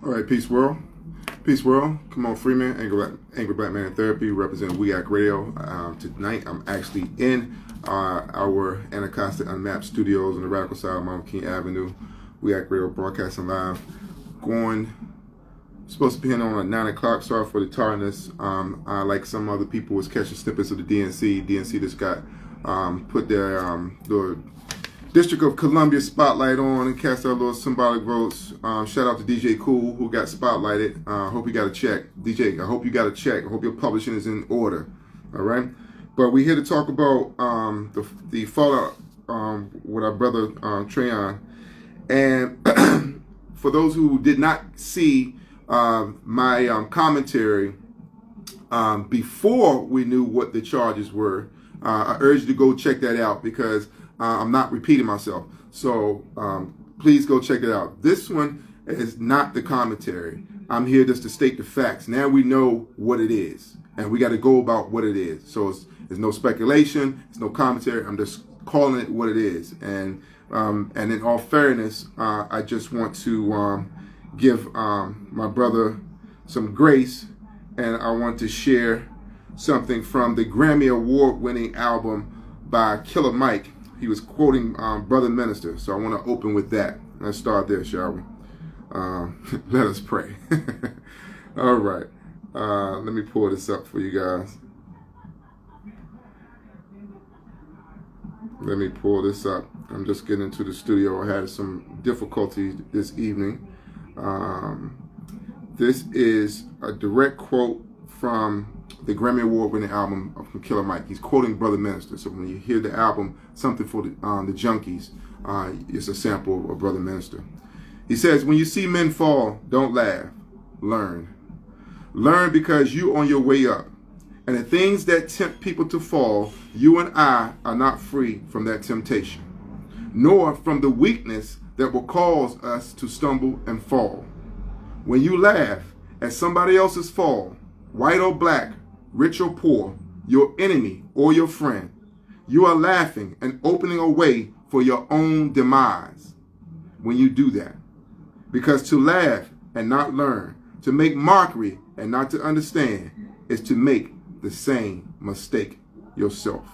All right, peace world. Peace world. Come on, Freeman, Angry Black Man in Therapy, representing We Act Radio. Tonight, I'm actually in our Anacostia Unmapped Studios on the radical side of Mount King Avenue. We Act Radio broadcasting live. Supposed to be in on at 9 o'clock. Sorry for the tardiness. Like some other people was catching snippets of the DNC. DNC just got put their the District of Columbia spotlight on and cast out little symbolic votes. Shout out to DJ Cool who got spotlighted. Hope you got a check. DJ, I hope you got a check. I hope your publishing is in order. All right. But we're here to talk about the fallout with our brother Trayon. And for those who did not see my commentary before we knew what the charges were, I urge you to go check that out because I'm not repeating myself. So please go check it out. This one is not the commentary. I'm here just to state the facts. Now we know what it is, and we got to go about what it is. So there's no speculation. It's no commentary. I'm just calling it what it is. And in all fairness, I just want to give my brother some grace, and I want to share something from the Grammy Award-winning album by Killer Mike. He was quoting Brother Minister, so I want to open with that. Let's start there, shall we? Let us pray. All right. Let me pull this up for you guys. Let me pull this up. I'm just getting into the studio. I had some difficulties this evening. This is a direct quote from the Grammy Award-winning album from Killer Mike. He's quoting Brother Minister. So when you hear the album, Something for the Junkies, it's a sample of Brother Minister. He says, when you see men fall, don't laugh. Learn. Learn because you're on your way up. And the things that tempt people to fall, you and I are not free from that temptation, nor from the weakness that will cause us to stumble and fall. When you laugh at somebody else's fall, white or black, rich or poor, your enemy or your friend, you are laughing and opening a way for your own demise when you do that. Because to laugh and not learn, to make mockery and not to understand, is to make the same mistake yourself.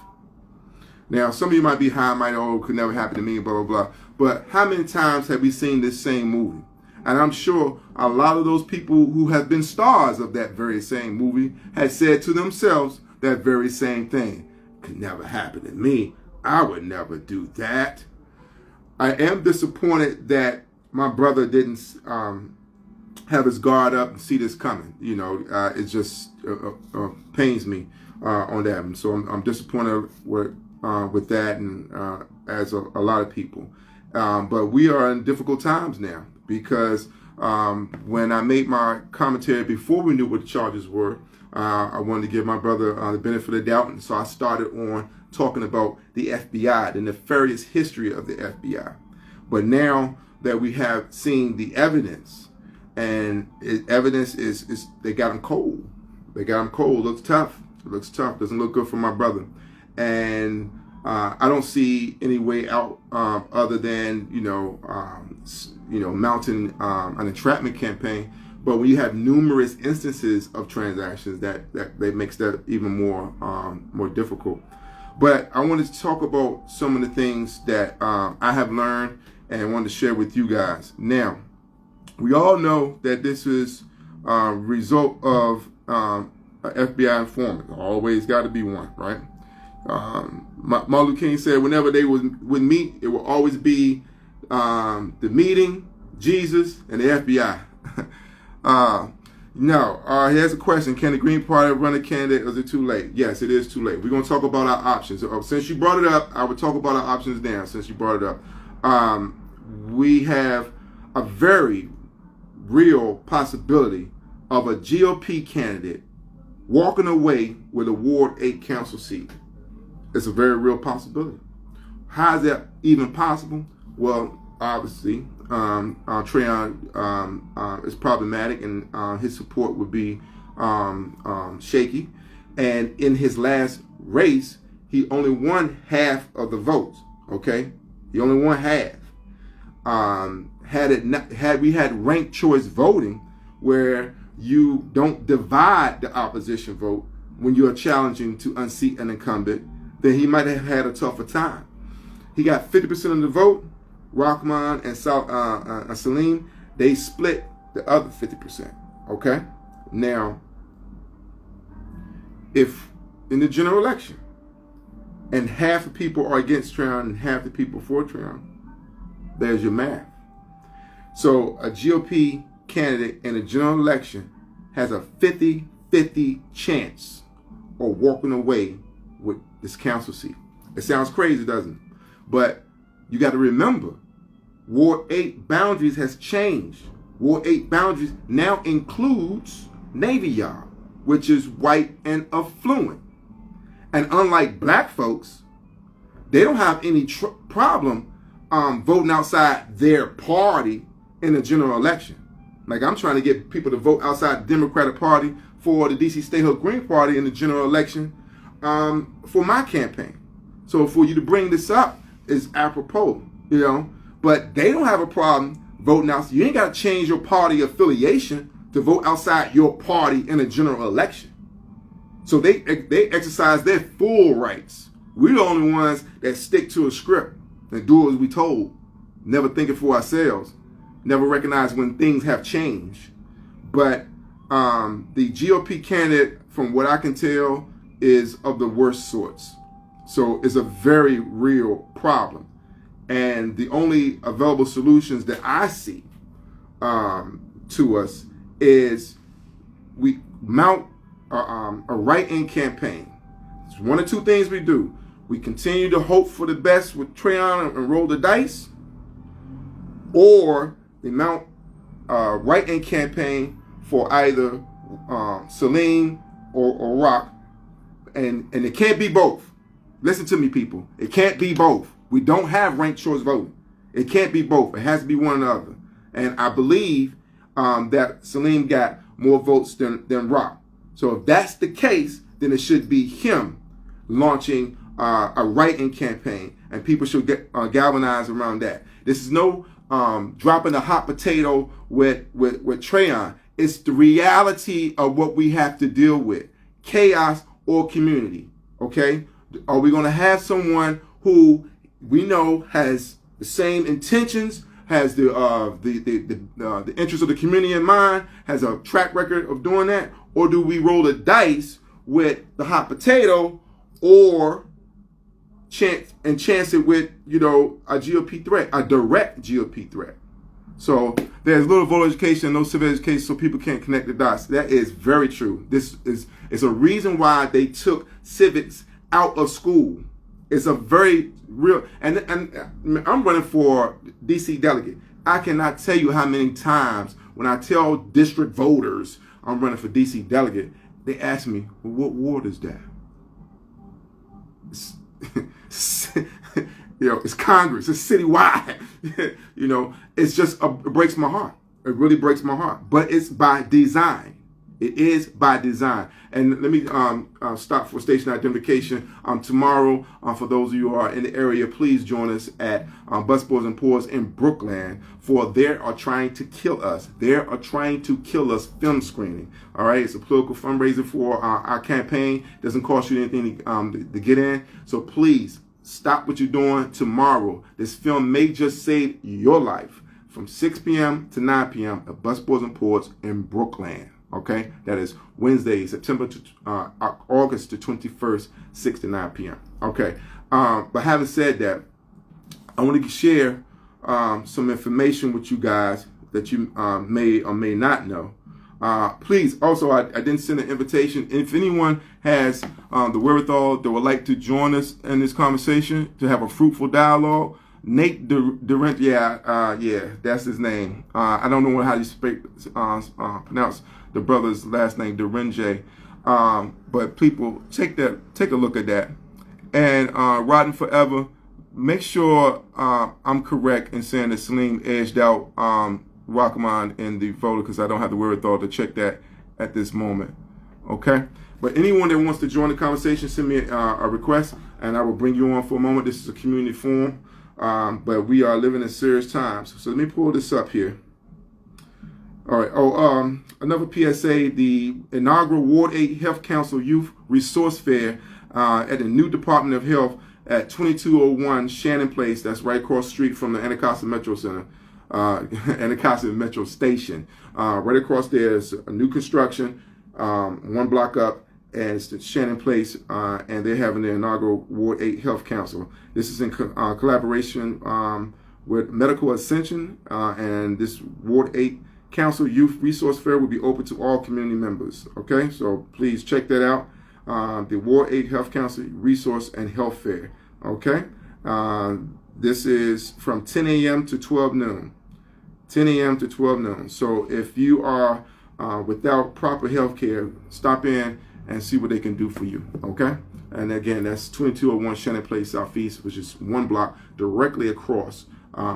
Now, some of you might be high, might, oh, it could never happen to me, blah, blah, blah. But how many times have we seen this same movie? And I'm sure a lot of those people who have been stars of that very same movie had said to themselves that very same thing. Could never happen to me. I would never do that. I am disappointed that my brother didn't have his guard up and see this coming. You know, it just pains me on that. And so I'm disappointed with that, and as a lot of people. But we are in difficult times now. Because when I made my commentary before we knew what the charges were, I wanted to give my brother the benefit of the doubt. And so I started on talking about the FBI, the nefarious history of the FBI. But now that we have seen the evidence, and evidence is they got him cold. They got him cold. Looks tough. It looks tough. Doesn't look good for my brother. And I don't see any way out other than, mounting an entrapment campaign. But when you have numerous instances of transactions, that makes that even more difficult. But I wanted to talk about some of the things that I have learned and wanted to share with you guys. Now, we all know that this is a result of an FBI informant. Always got to be one, right? Martin Luther King said whenever they would meet, it will always be the meeting, Jesus, and the FBI. Here's a question. Can the Green Party run a candidate, or is it too late? Yes, it is too late. We're going to talk about our options. Since you brought it up, I would talk about our options now, since you brought it up. We have a very real possibility of a GOP candidate walking away with a Ward 8 council seat. It's a very real possibility. How is that even possible? Well, obviously, Trayon is problematic, and his support would be shaky. And in his last race, he only won half of the votes. Okay, he only won half. had we had ranked choice voting, where you don't divide the opposition vote when you're challenging to unseat an incumbent, then he might have had a tougher time. He got 50% of the vote. Rahman and Salim, they split the other 50%. Okay? Now, if in the general election, and half the people are against Trayon and half the people for Trayon, there's your math. So a GOP candidate in a general election has a 50-50 chance of walking away with this council seat. It sounds crazy, doesn't it? But you got to remember, Ward 8 boundaries has changed. Ward 8 boundaries now includes Navy Yard, which is white and affluent. And unlike black folks, they don't have any problem voting outside their party in a general election. Like, I'm trying to get people to vote outside the Democratic Party for the DC Statehood Green Party in the general election for my campaign. So for you to bring this up is apropos, you know. But they don't have a problem voting out. You ain't got to change your party affiliation to vote outside your party in a general election. So they exercise their full rights. We're the only ones that stick to a script and do as we told, never thinking for ourselves, never recognize when things have changed. But the GOP candidate, from what I can tell, is of the worst sorts. So it's a very real problem. And the only available solutions that I see to us is we mount a write-in campaign. It's one of two things we do. We continue to hope for the best with Trayon and roll the dice, or we mount a write-in campaign for either Salim or Rock, and it can't be both. Listen to me, people. It can't be both. We don't have ranked choice voting. It can't be both. It has to be one or the other. And I believe that Salim got more votes than Rock. So if that's the case, then it should be him launching a write-in campaign, and people should get galvanized around that. This is no dropping a hot potato with Trayon. It's the reality of what we have to deal with: chaos or community. Okay? Are we going to have someone who we know has the same intentions, has the interest of the community in mind, has a track record of doing that, or do we roll the dice with the hot potato, or chance it with, you know, a GOP threat, a direct GOP threat? So there's little voter education, no civic education, so people can't connect the dots. That is very true. This is a reason why they took civics out of school. It's a very real, and I'm running for DC delegate. I cannot tell you how many times when I tell district voters I'm running for DC delegate, they ask me, well, what ward is that? You know, it's Congress, it's citywide. You know, it's just, it breaks my heart. It really breaks my heart. But it's by design. It is by design. And let me stop for station identification. Tomorrow, for those of you who are in the area, please join us at Busboys and Pours in Brooklyn, for they are trying to kill us. They are trying to kill us film screening. All right, it's a political fundraiser for our campaign. It doesn't cost you anything to get in. So please stop what you're doing tomorrow. This film may just save your life, from 6 p.m. to 9 p.m. at Busboys and Pours in Brooklyn. Okay, that is Wednesday, August the 21st, 6 to 9 p.m. Okay, but having said that, I want to share some information with you guys that you may or may not know. Please, also, I didn't send an invitation. If anyone has the wherewithal that would like to join us in this conversation, to have a fruitful dialogue, Nate Durant, yeah, that's his name. I don't know how you pronounce the brother's last name, Durenge. But people, take a look at that. And Riding Forever, make sure I'm correct in saying that Salim edged out Rahman in the photo, because I don't have the wherewithal to check that at this moment. Okay? But anyone that wants to join the conversation, send me a request, and I will bring you on for a moment. This is a community forum. but we are living in serious times. So let me pull this up here. All right. Another PSA, the inaugural Ward 8 Health Council Youth Resource Fair at the new Department of Health at 2201 Shannon Place. That's right across the street from the Anacostia Metro Center, Anacostia Metro Station. Right across there is a new construction, one block up, and it's the Shannon Place, and they're having their inaugural Ward 8 Health Council. This is in collaboration with Medical Ascension, and this Ward 8 Council Youth Resource Fair will be open to all community members. Okay, so please check that out. The Ward 8 Health Council Resource and Health Fair. Okay, this is from 10 a.m. to 12 noon. 10 a.m. to 12 noon. So if you are without proper health care, stop in and see what they can do for you. Okay, and again, that's 2201 Shannon Place Southeast, which is one block directly across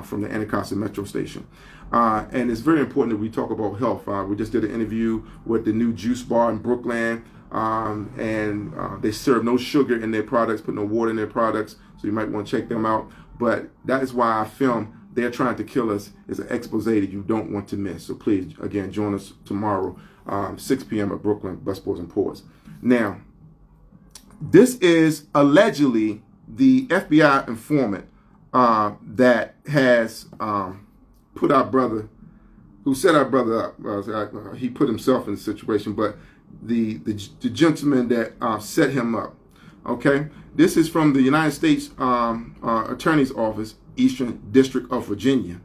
from the Anacostia Metro Station. And it's very important that we talk about health. We just did an interview with the new juice bar in Brooklyn, and they serve no sugar in their products, put no water in their products, so you might want to check them out. But that is why I film They're Trying to Kill Us is an expose that you don't want to miss. So please, again, join us tomorrow, 6 p.m. at Brooklyn Busboys and Pours. Now, this is allegedly the FBI informant that has put our brother, who set our brother up. He put himself in the situation, but the gentleman that set him up. Okay, this is from the United States Attorney's Office, Eastern District of Virginia.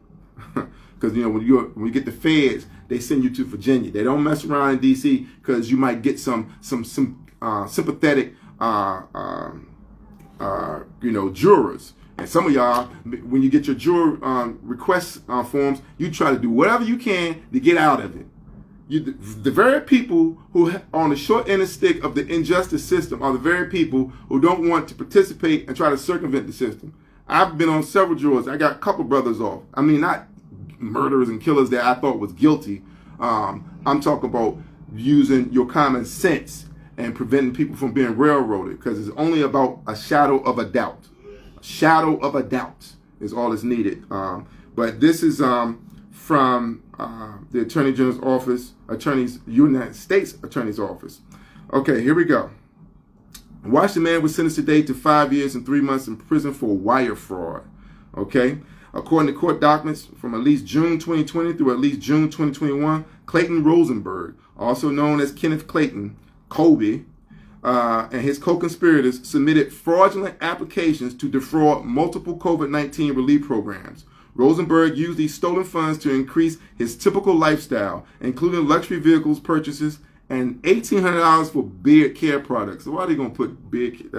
Because when you get the feds, they send you to Virginia. They don't mess around in D.C. because you might get some sympathetic jurors. And some of y'all, when you get your juror request forms, you try to do whatever you can to get out of it. The very people who are on the short end of the stick of the injustice system are the very people who don't want to participate and try to circumvent the system. I've been on several jurors. I got a couple brothers off. I mean, not murderers and killers that I thought was guilty. I'm talking about using your common sense and preventing people from being railroaded, because it's only about a shadow of a doubt. A shadow of a doubt is all that's needed. But this is from the Attorney General's Office, United States Attorney's Office. Okay, here we go. Washington man was sentenced today to 5 years and 3 months in prison for wire fraud. Okay, according to court documents from at least June 2020 through at least June 2021, Clayton Rosenberg, also known as Kenneth Clayton, Kobe, and his co-conspirators submitted fraudulent applications to defraud multiple COVID-19 relief programs. Rosenberg used these stolen funds to increase his typical lifestyle, including luxury vehicles purchases and $1,800 for beard care products. So why are they gonna put beard?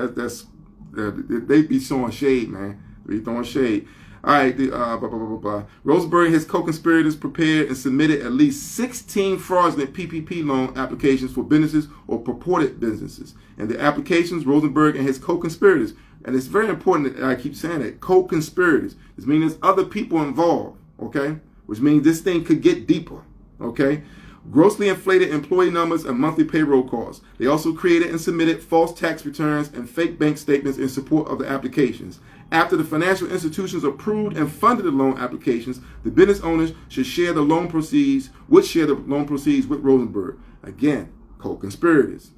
They be showing shade, man. They be throwing shade. All right, Rosenberg and his co-conspirators prepared and submitted at least 16 fraudulent PPP loan applications for businesses or purported businesses. And the applications, Rosenberg and his co-conspirators, and it's very important that I keep saying that, co-conspirators. This means there's other people involved, okay? Which means this thing could get deeper, okay? Grossly inflated employee numbers and monthly payroll costs. They also created and submitted false tax returns and fake bank statements in support of the applications. After the financial institutions approved and funded the loan applications, the business owners should share the loan proceeds, with Rosenberg. Again, co-conspirators.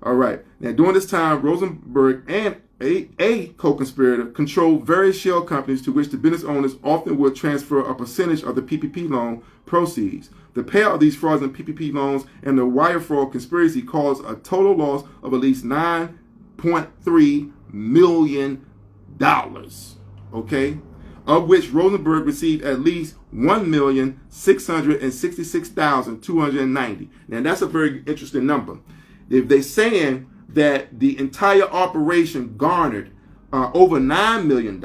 All right. Now, during this time, Rosenberg and a co-conspirator controlled various shell companies to which the business owners often would transfer a percentage of the PPP loan proceeds. The payout of these fraudulent PPP loans and the wire fraud conspiracy caused a total loss of at least $9.3 million. Okay, of which Rosenberg received at least $1,666,290. Now that's a very interesting number. If they're saying that the entire operation garnered over $9 million,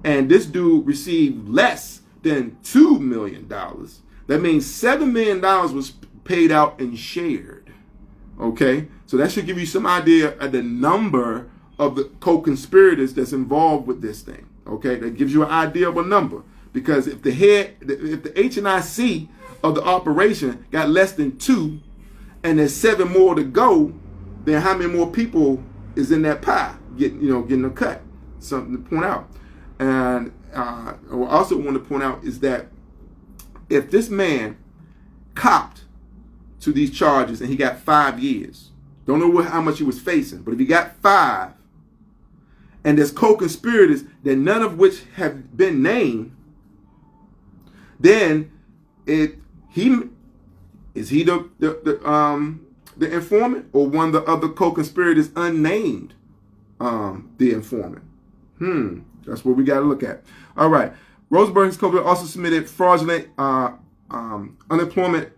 and this dude received less than $2 million, that means $7 million was paid out and shared. Okay, so that should give you some idea of the number of the co-conspirators that's involved with this thing. Okay, that gives you an idea of a number, because if the H&IC of the operation got less than 2 and there's 7 more to go, then how many more people is in that pie getting a cut? Something to point out. And I also want to point out is that if this man copped to these charges and he got 5 years, don't know how much he was facing, but if he got 5, and there's co-conspirators that none of which have been named, then is he the informant, or one of the other co-conspirators unnamed the informant? That's what we got to look at. All right. Rosenberg's co-conspirator also submitted fraudulent unemployment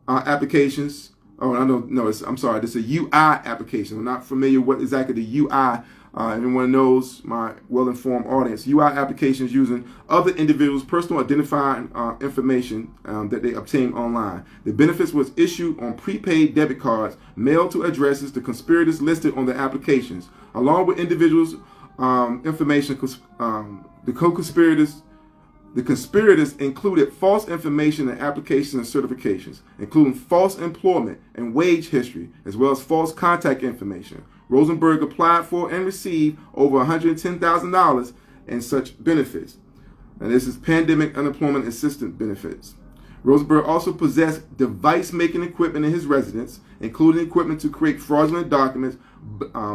applications. Oh, I'm sorry. This is a UI application. I'm not familiar with exactly the UI. Anyone knows, my well-informed audience, UI applications using other individuals' personal identifying information that they obtain online. The benefits was issued on prepaid debit cards mailed to addresses the conspirators listed on the applications, along with individuals' information. The conspirators included false information in applications and certifications, including false employment and wage history, as well as false contact information. Rosenberg applied for and received over $110,000 in such benefits. And this is pandemic unemployment assistance benefits. Rosenberg also possessed device-making equipment in his residence, including equipment to create fraudulent documents,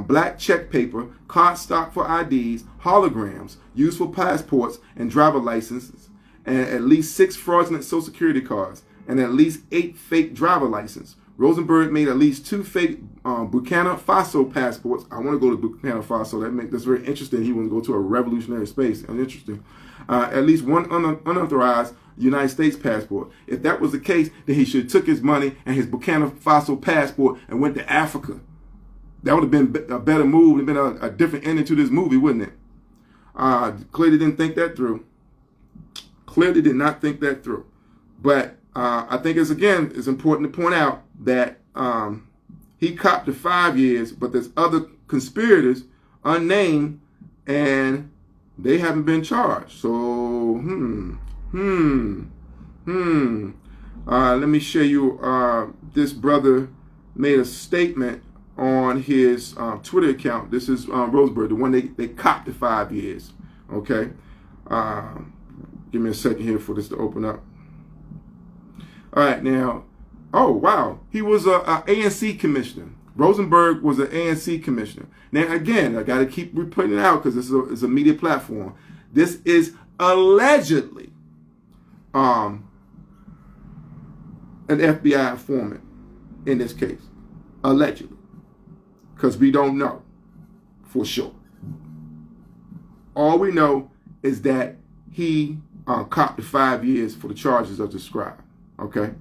black check paper, card stock for IDs, holograms, used for passports and driver licenses, and at least 6 fraudulent Social Security cards, and at least 8 fake driver licenses. Rosenberg made at least 2 fake Burkina Faso passports. I want to go to Burkina Faso. That's very interesting. He wants to go to a revolutionary space. And interesting. At least 1 unauthorized United States passport. If that was the case, then he should have took his money and his Burkina Faso passport and went to Africa. That would have been a better move. It would have been a different ending to this movie, wouldn't it? Clearly didn't think that through. Clearly did not think that through. But I think it's important to point out that he copped to 5 years, but there's other conspirators unnamed, and they haven't been charged. So, let me show you. This brother made a statement on his Twitter account. This is Rosenberg, the one they copped to 5 years. Okay. Give me a second here for this to open up. All right, now, oh, wow. He was a ANC commissioner. Rosenberg was an ANC commissioner. Now, again, I got to keep putting it out because this is a media platform. This is allegedly an FBI informant in this case. Allegedly. Because we don't know for sure. All we know is that he copped to 5 years for the charges I described. Okay,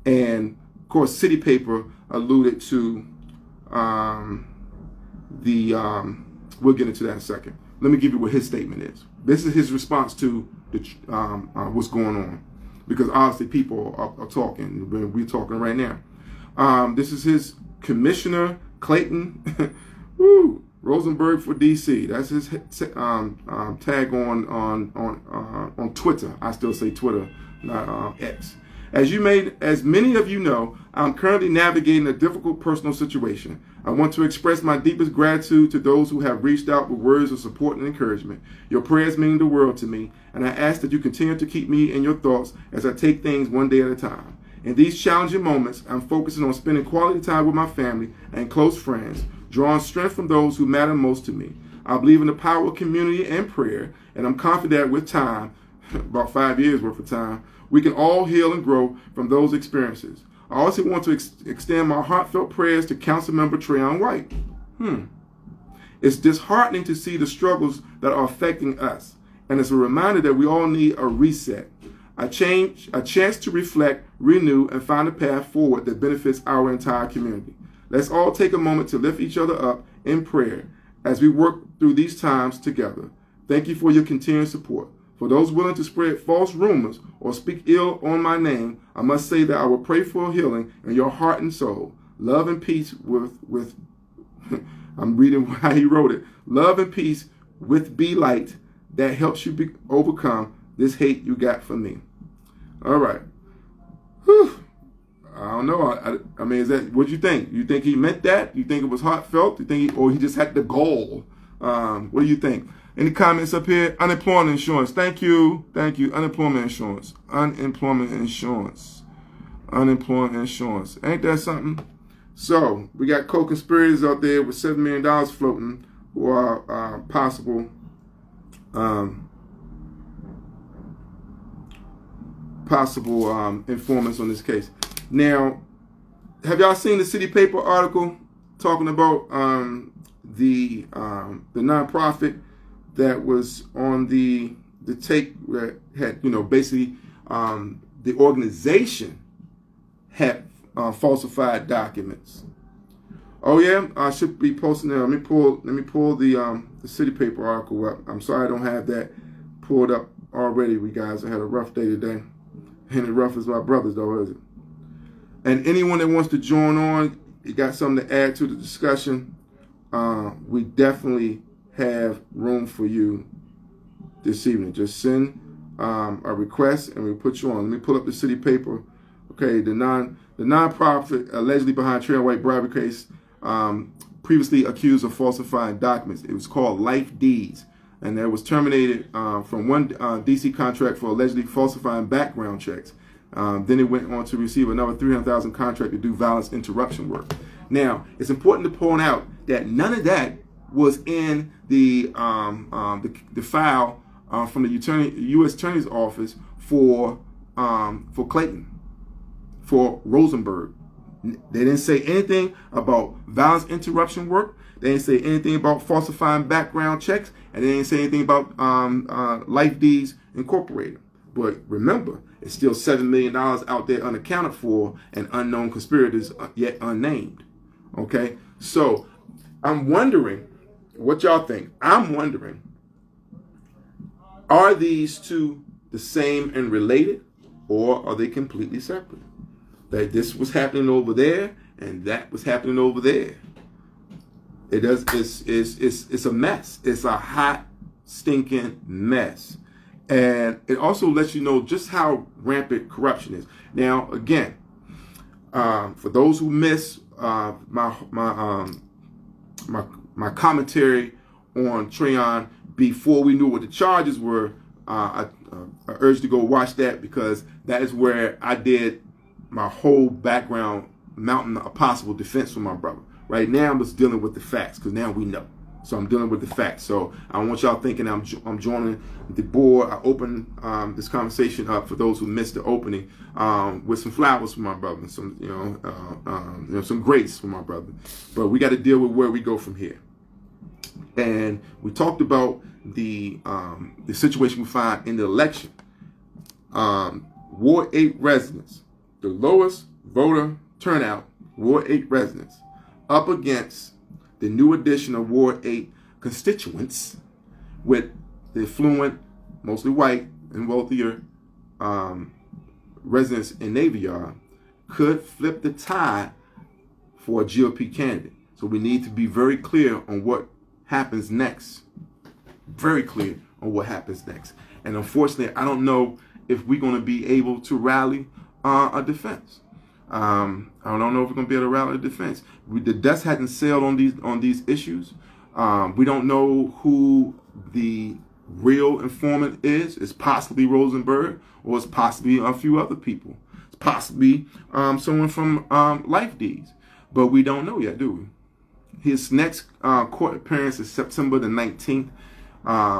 and of course, City Paper alluded to we'll get into that in a second. Let me give you what his statement is. This is his response to the, what's going on, because obviously people are talking. We're talking right now. This is his Commissioner Clayton Woo, Rosenberg for DC. That's his tag on Twitter. I still say Twitter, not X. As many of you know, I'm currently navigating a difficult personal situation. I want to express my deepest gratitude to those who have reached out with words of support and encouragement. Your prayers mean the world to me, and I ask that you continue to keep me in your thoughts as I take things one day at a time. In these challenging moments, I'm focusing on spending quality time with my family and close friends, drawing strength from those who matter most to me. I believe in the power of community and prayer, and I'm confident that with time, about 5 years worth of time, we can all heal and grow from those experiences. I also want to extend my heartfelt prayers to Council Member Trayon White. It's disheartening to see the struggles that are affecting us, and it's a reminder that we all need a reset, a chance to reflect, renew, and find a path forward that benefits our entire community. Let's all take a moment to lift each other up in prayer as we work through these times together. Thank you for your continued support. For those willing to spread false rumors or speak ill on my name, I must say that I will pray for healing in your heart and soul. Love and peace with I'm reading how he wrote it. Love and peace with Be Light that helps you overcome this hate you got for me. All right. Whew. I don't know. I mean, is that what you think? You think he meant that? You think it was heartfelt? You think or he just had the goal? What do you think? Any comments up here? Unemployment insurance. Thank you. Thank you. Unemployment insurance. Unemployment insurance. Unemployment insurance. Ain't that something? So, we got co-conspirators out there with $7 million floating who are possible informants on this case. Now, have y'all seen the City Paper article talking about the nonprofit that was on the tape that had, basically the organization had falsified documents. Oh yeah, I should be posting that. Let me pull the City Paper article up. I'm sorry I don't have that pulled up already. We guys, I had a rough day today. Ain't as rough as my brothers though, is it? And anyone that wants to join on, you got something to add to the discussion, we definitely have room for you this evening. Just send a request and we'll put you on. Let me pull up the City Paper. Okay, the nonprofit allegedly behind Trayon White bribery case, previously accused of falsifying documents. It was called Life Deeds, and that was terminated from one DC contract for allegedly falsifying background checks. Then it went on to receive another $300,000 contract to do violence interruption work. Now, it's important to point out that none of that was in the file from the U.S. Attorney's Office for Clayton, for Rosenberg. They didn't say anything about violence interruption work. They didn't say anything about falsifying background checks, and they didn't say anything about Life Deeds Incorporated. But remember, it's still $7 million out there unaccounted for and unknown conspirators yet unnamed. Okay, so I'm wondering what y'all think. I'm wondering, are these two the same and related, or are they completely separate? That this was happening over there and that was happening over there. It's a mess. It's a hot, stinking mess. And it also lets you know just how rampant corruption is. Now, again, for those who miss my commentary on Trayon before we knew what the charges were, I urge you to go watch that, because that is where I did my whole background mountain of possible defense for my brother. Right now, I'm just dealing with the facts, because now we know. So I'm dealing with the facts. So I don't want y'all thinking I'm joining the board. I opened this conversation up for those who missed the opening with some flowers for my brother, some some grace for my brother. But we got to deal with where we go from here. And we talked about the situation we find in the election. Ward 8 residents, the lowest voter turnout, Ward 8 residents, up against the new addition of Ward 8 constituents with the affluent, mostly white and wealthier residents in Navy Yard, could flip the tide for a GOP candidate. So we need to be very clear on what happens next. Very clear on what happens next. And unfortunately, I don't know if we're going to be able to rally a defense. I don't know if we're going to be able to rally a defense. The dust hasn't sailed on these issues. We don't know who the real informant is. It's possibly Rosenberg, or it's possibly a few other people. It's possibly someone from Life Deeds. But we don't know yet, do we? His next court appearance is September the 19th.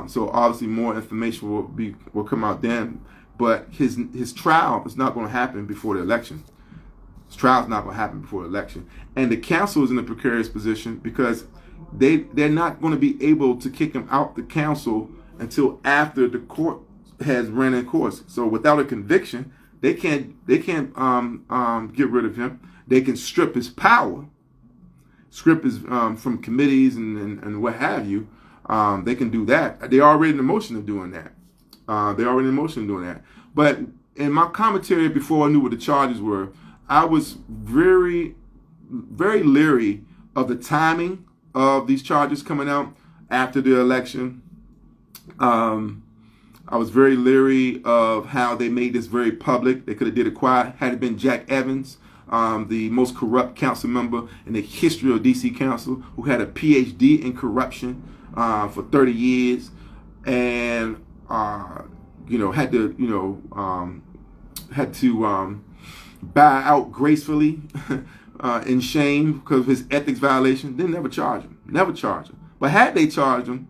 So obviously more information will come out then. But his trial is not going to happen before the election. His trial is not going to happen before the election. And the council is in a precarious position because they're not going to be able to kick him out the council until after the court has ran in course. So without a conviction, they can't get rid of him. They can strip his power, strip his from committees and what have you. They can do that. They're already in the motion of doing that. But in my commentary before I knew what the charges were, I was very, very leery of the timing of these charges coming out after the election. I was very leery of how they made this very public. They could have did it quiet. Had it been Jack Evans, the most corrupt council member in the history of DC Council, who had a PhD in corruption for 30 years, and had to bow out gracefully in shame because of his ethics violation. They never charge him. Never charge him. But had they charged him,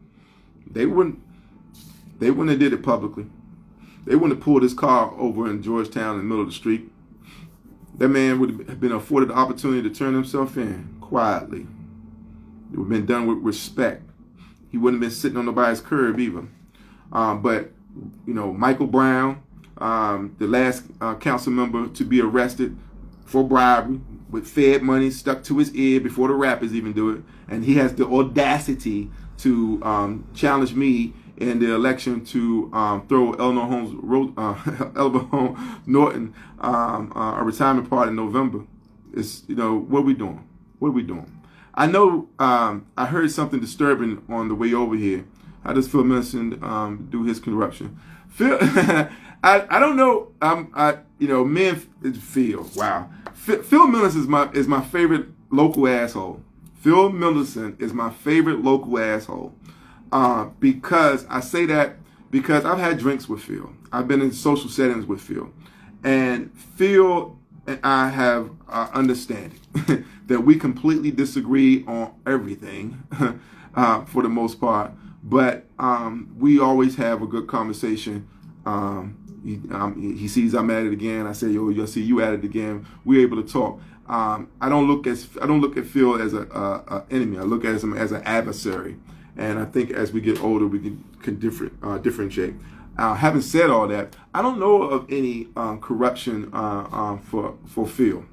they wouldn't have did it publicly. They wouldn't have pulled his car over in Georgetown in the middle of the street. That man would have been afforded the opportunity to turn himself in quietly. It would have been done with respect. He wouldn't have been sitting on nobody's curb either. But Michael Brown, the last council member to be arrested for bribery with Fed money stuck to his ear before the rappers even do it, and he has the audacity to challenge me in the election to throw Eleanor Norton a retirement party in November. It's what are we doing? What are we doing? I know I heard something disturbing on the way over here. How does Phil Mickelson do his corruption? Phil, I don't know. Phil. Wow. Phil Mickelson is my favorite local asshole. Phil Mickelson is my favorite local asshole. Because I say that because I've had drinks with Phil. I've been in social settings with Phil. And Phil and I have understanding that we completely disagree on everything for the most part. But we always have a good conversation. He sees I'm at it again. I say, you'll see you at it again. We're able to talk. I don't look at Phil as a enemy. I look at him as an adversary. And I think as we get older, we can differentiate. Having said all that, I don't know of any corruption for Phil.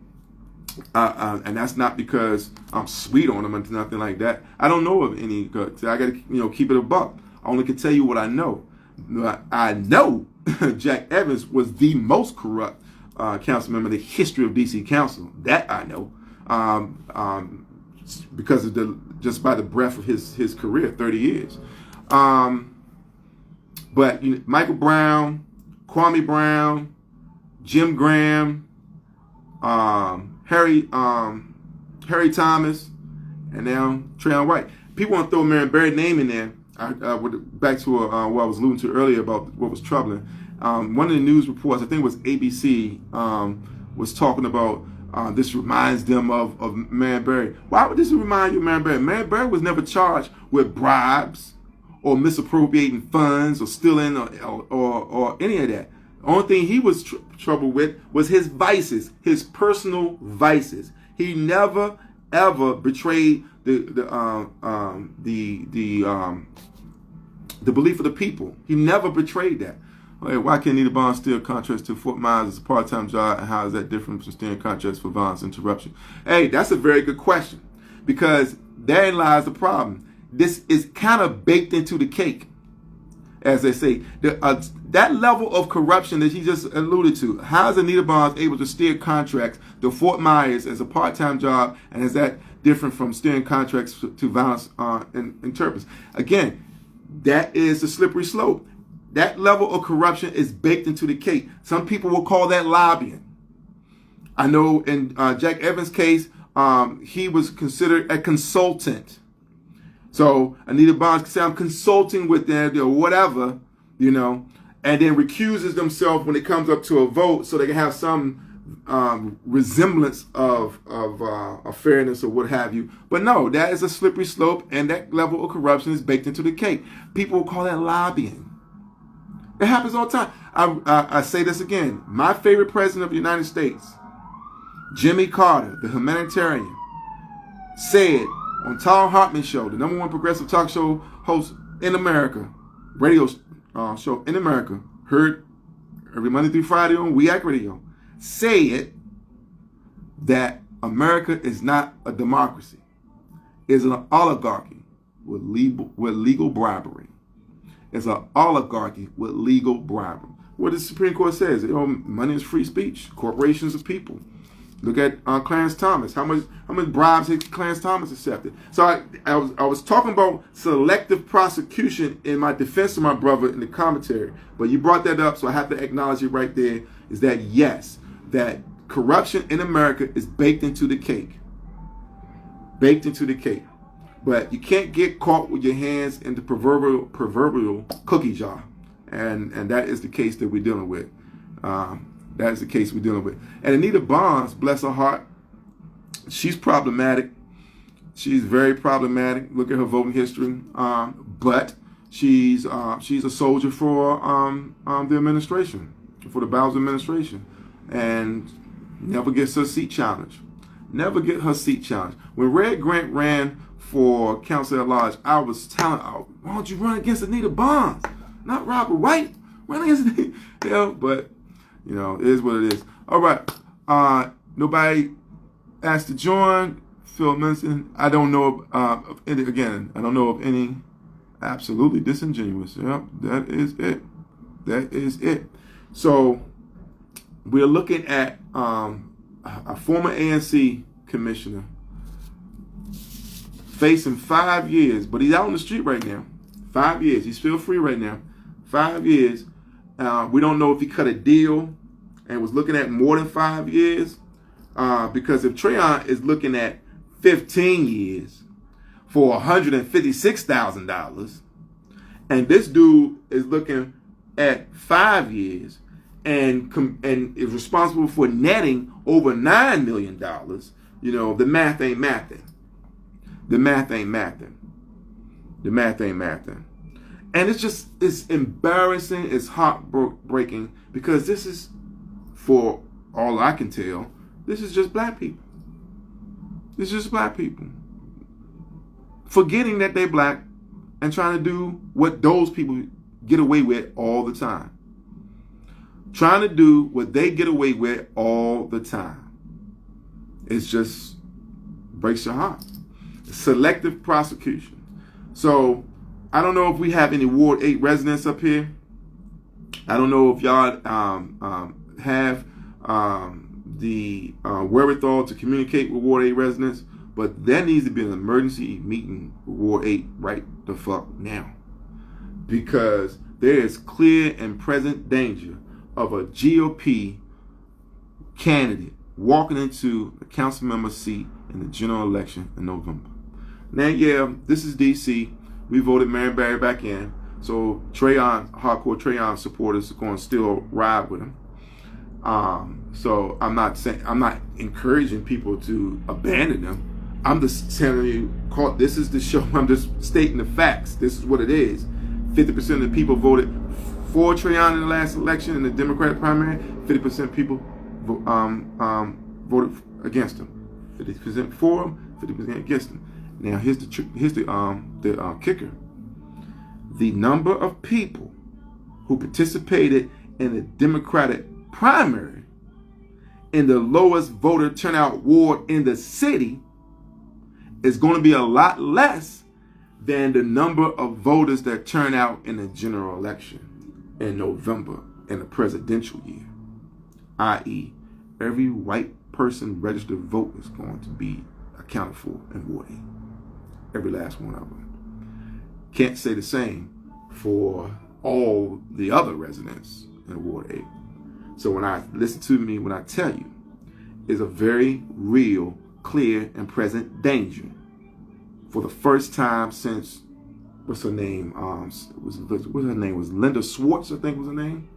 And that's not because I'm sweet on him or nothing like that. I don't know of any. I got to keep it a buck. I only can tell you what I know. I know Jack Evans was the most corrupt council member in the history of DC Council. That I know. Because of just by the breadth of his career, 30 years. But Michael Brown, Kwame Brown, Jim Graham, Harry Thomas, and now Trayon White. People want to throw Marion Barry's name in there. Back to what I was alluding to earlier about what was troubling. One of the news reports, I think it was ABC, was talking about this reminds them of Marion Barry. Why would this remind you of Marion Barry? Marion Barry was never charged with bribes or misappropriating funds or stealing or any of that. The only thing he was troubled with was his vices, his personal vices. He never ever betrayed the belief of the people. He never betrayed that. Why can't Nita Bond steal contracts to Fort Myers as a part-time job, and how is that different from stealing contracts for violence interruption? Hey, that's a very good question, because therein lies the problem. This is kind of baked into the cake, as they say. That level of corruption that he just alluded to, how is Anita Bonds able to steer contracts to Fort Myers as a part-time job, and is that different from steering contracts to violence interruptions? Again, that is the slippery slope. That level of corruption is baked into the cake. Some people will call that lobbying. I know in Jack Evans' case, he was considered a consultant. So Anita Bonds can say, I'm consulting with them or whatever, and then recuses themselves when it comes up to a vote so they can have some resemblance of fairness or what have you. But no, that is a slippery slope, and that level of corruption is baked into the cake. People will call that lobbying. It happens all the time. I say this again. My favorite president of the United States, Jimmy Carter, the humanitarian, said on Tom Hartman's show, the #1 progressive talk show host in America, radio show in America, heard every Monday through Friday on We Act Radio, said that America is not a democracy. It's an oligarchy with legal bribery. It's an oligarchy with legal bribery. What the Supreme Court says, money is free speech. Corporations are people. Look at Clarence Thomas. How much bribes has Clarence Thomas accepted? So I was talking about selective prosecution in my defense of my brother in the commentary. But you brought that up, so I have to acknowledge it right there. Is that yes, that corruption in America is baked into the cake. Baked into the cake. But you can't get caught with your hands in the proverbial cookie jar, and that is the case that we're dealing with. That is the case we're dealing with. And Anita Barnes, bless her heart, she's problematic. She's very problematic. Look at her voting history. But she's a soldier for the administration, for the Bowles administration, and never gets her seat challenged. Never get her seat challenged. When Red Grant ran for council at large, I was telling, oh, why don't you run against Anita Barnes, not Robert White? Run against Anita. Yeah, but you know, it is what it is. All right. Nobody asked to join. Phil mentioned, I don't know of any, again, I don't know of any. Absolutely disingenuous. Yep, that is it. That is it. So we're looking at a former ANC commissioner facing 5 years, but he's out on the street right now. 5 years. He's still free right now. 5 years. We don't know if he cut a deal and was looking at more than 5 years. Because if Trayon is looking at 15 years for $156,000, and this dude is looking at 5 years and is responsible for netting over $9 million, you know, the math ain't mathing. The math ain't mathing. The math ain't mathing. And it's embarrassing, it's heartbreaking, because this is, for all I can tell, this is just black people. This is just black people forgetting that they're black and trying to do what those people get away with all the time. Trying to do what they get away with all the time. It's just breaks your heart. Selective prosecution. So I don't know if we have any Ward 8 residents up here. I don't know if y'all have the wherewithal to communicate with Ward 8 residents, but there needs to be an emergency meeting with Ward 8 right the fuck now, because there is clear and present danger of a GOP candidate walking into a council member seat in the general election in November. Now, yeah, this is DC. We voted Marion Barry back in, so Trayon, hardcore Trayon supporters are going to still ride with him. So I'm not encouraging people to abandon them. I'm just telling you, this is the show. I'm just stating the facts. This is what it is. 50% of the people voted for Trayon in the last election in the Democratic primary. 50% people voted against him. 50% for him, 50% against him. Now here's the kicker. The number of people who participated in the Democratic primary in the lowest voter turnout ward in the city is going to be a lot less than the number of voters that turn out in the general election in November in the presidential year. I.e., every white person registered vote is going to be accounted for in Ward 8. Every last one of them. Can't say the same for all the other residents in Ward 8. So when I listen to me, when I tell you, is a very real, clear, and present danger for the first time since, what's her name? What's her name? Was Linda Swartz, I think was her name.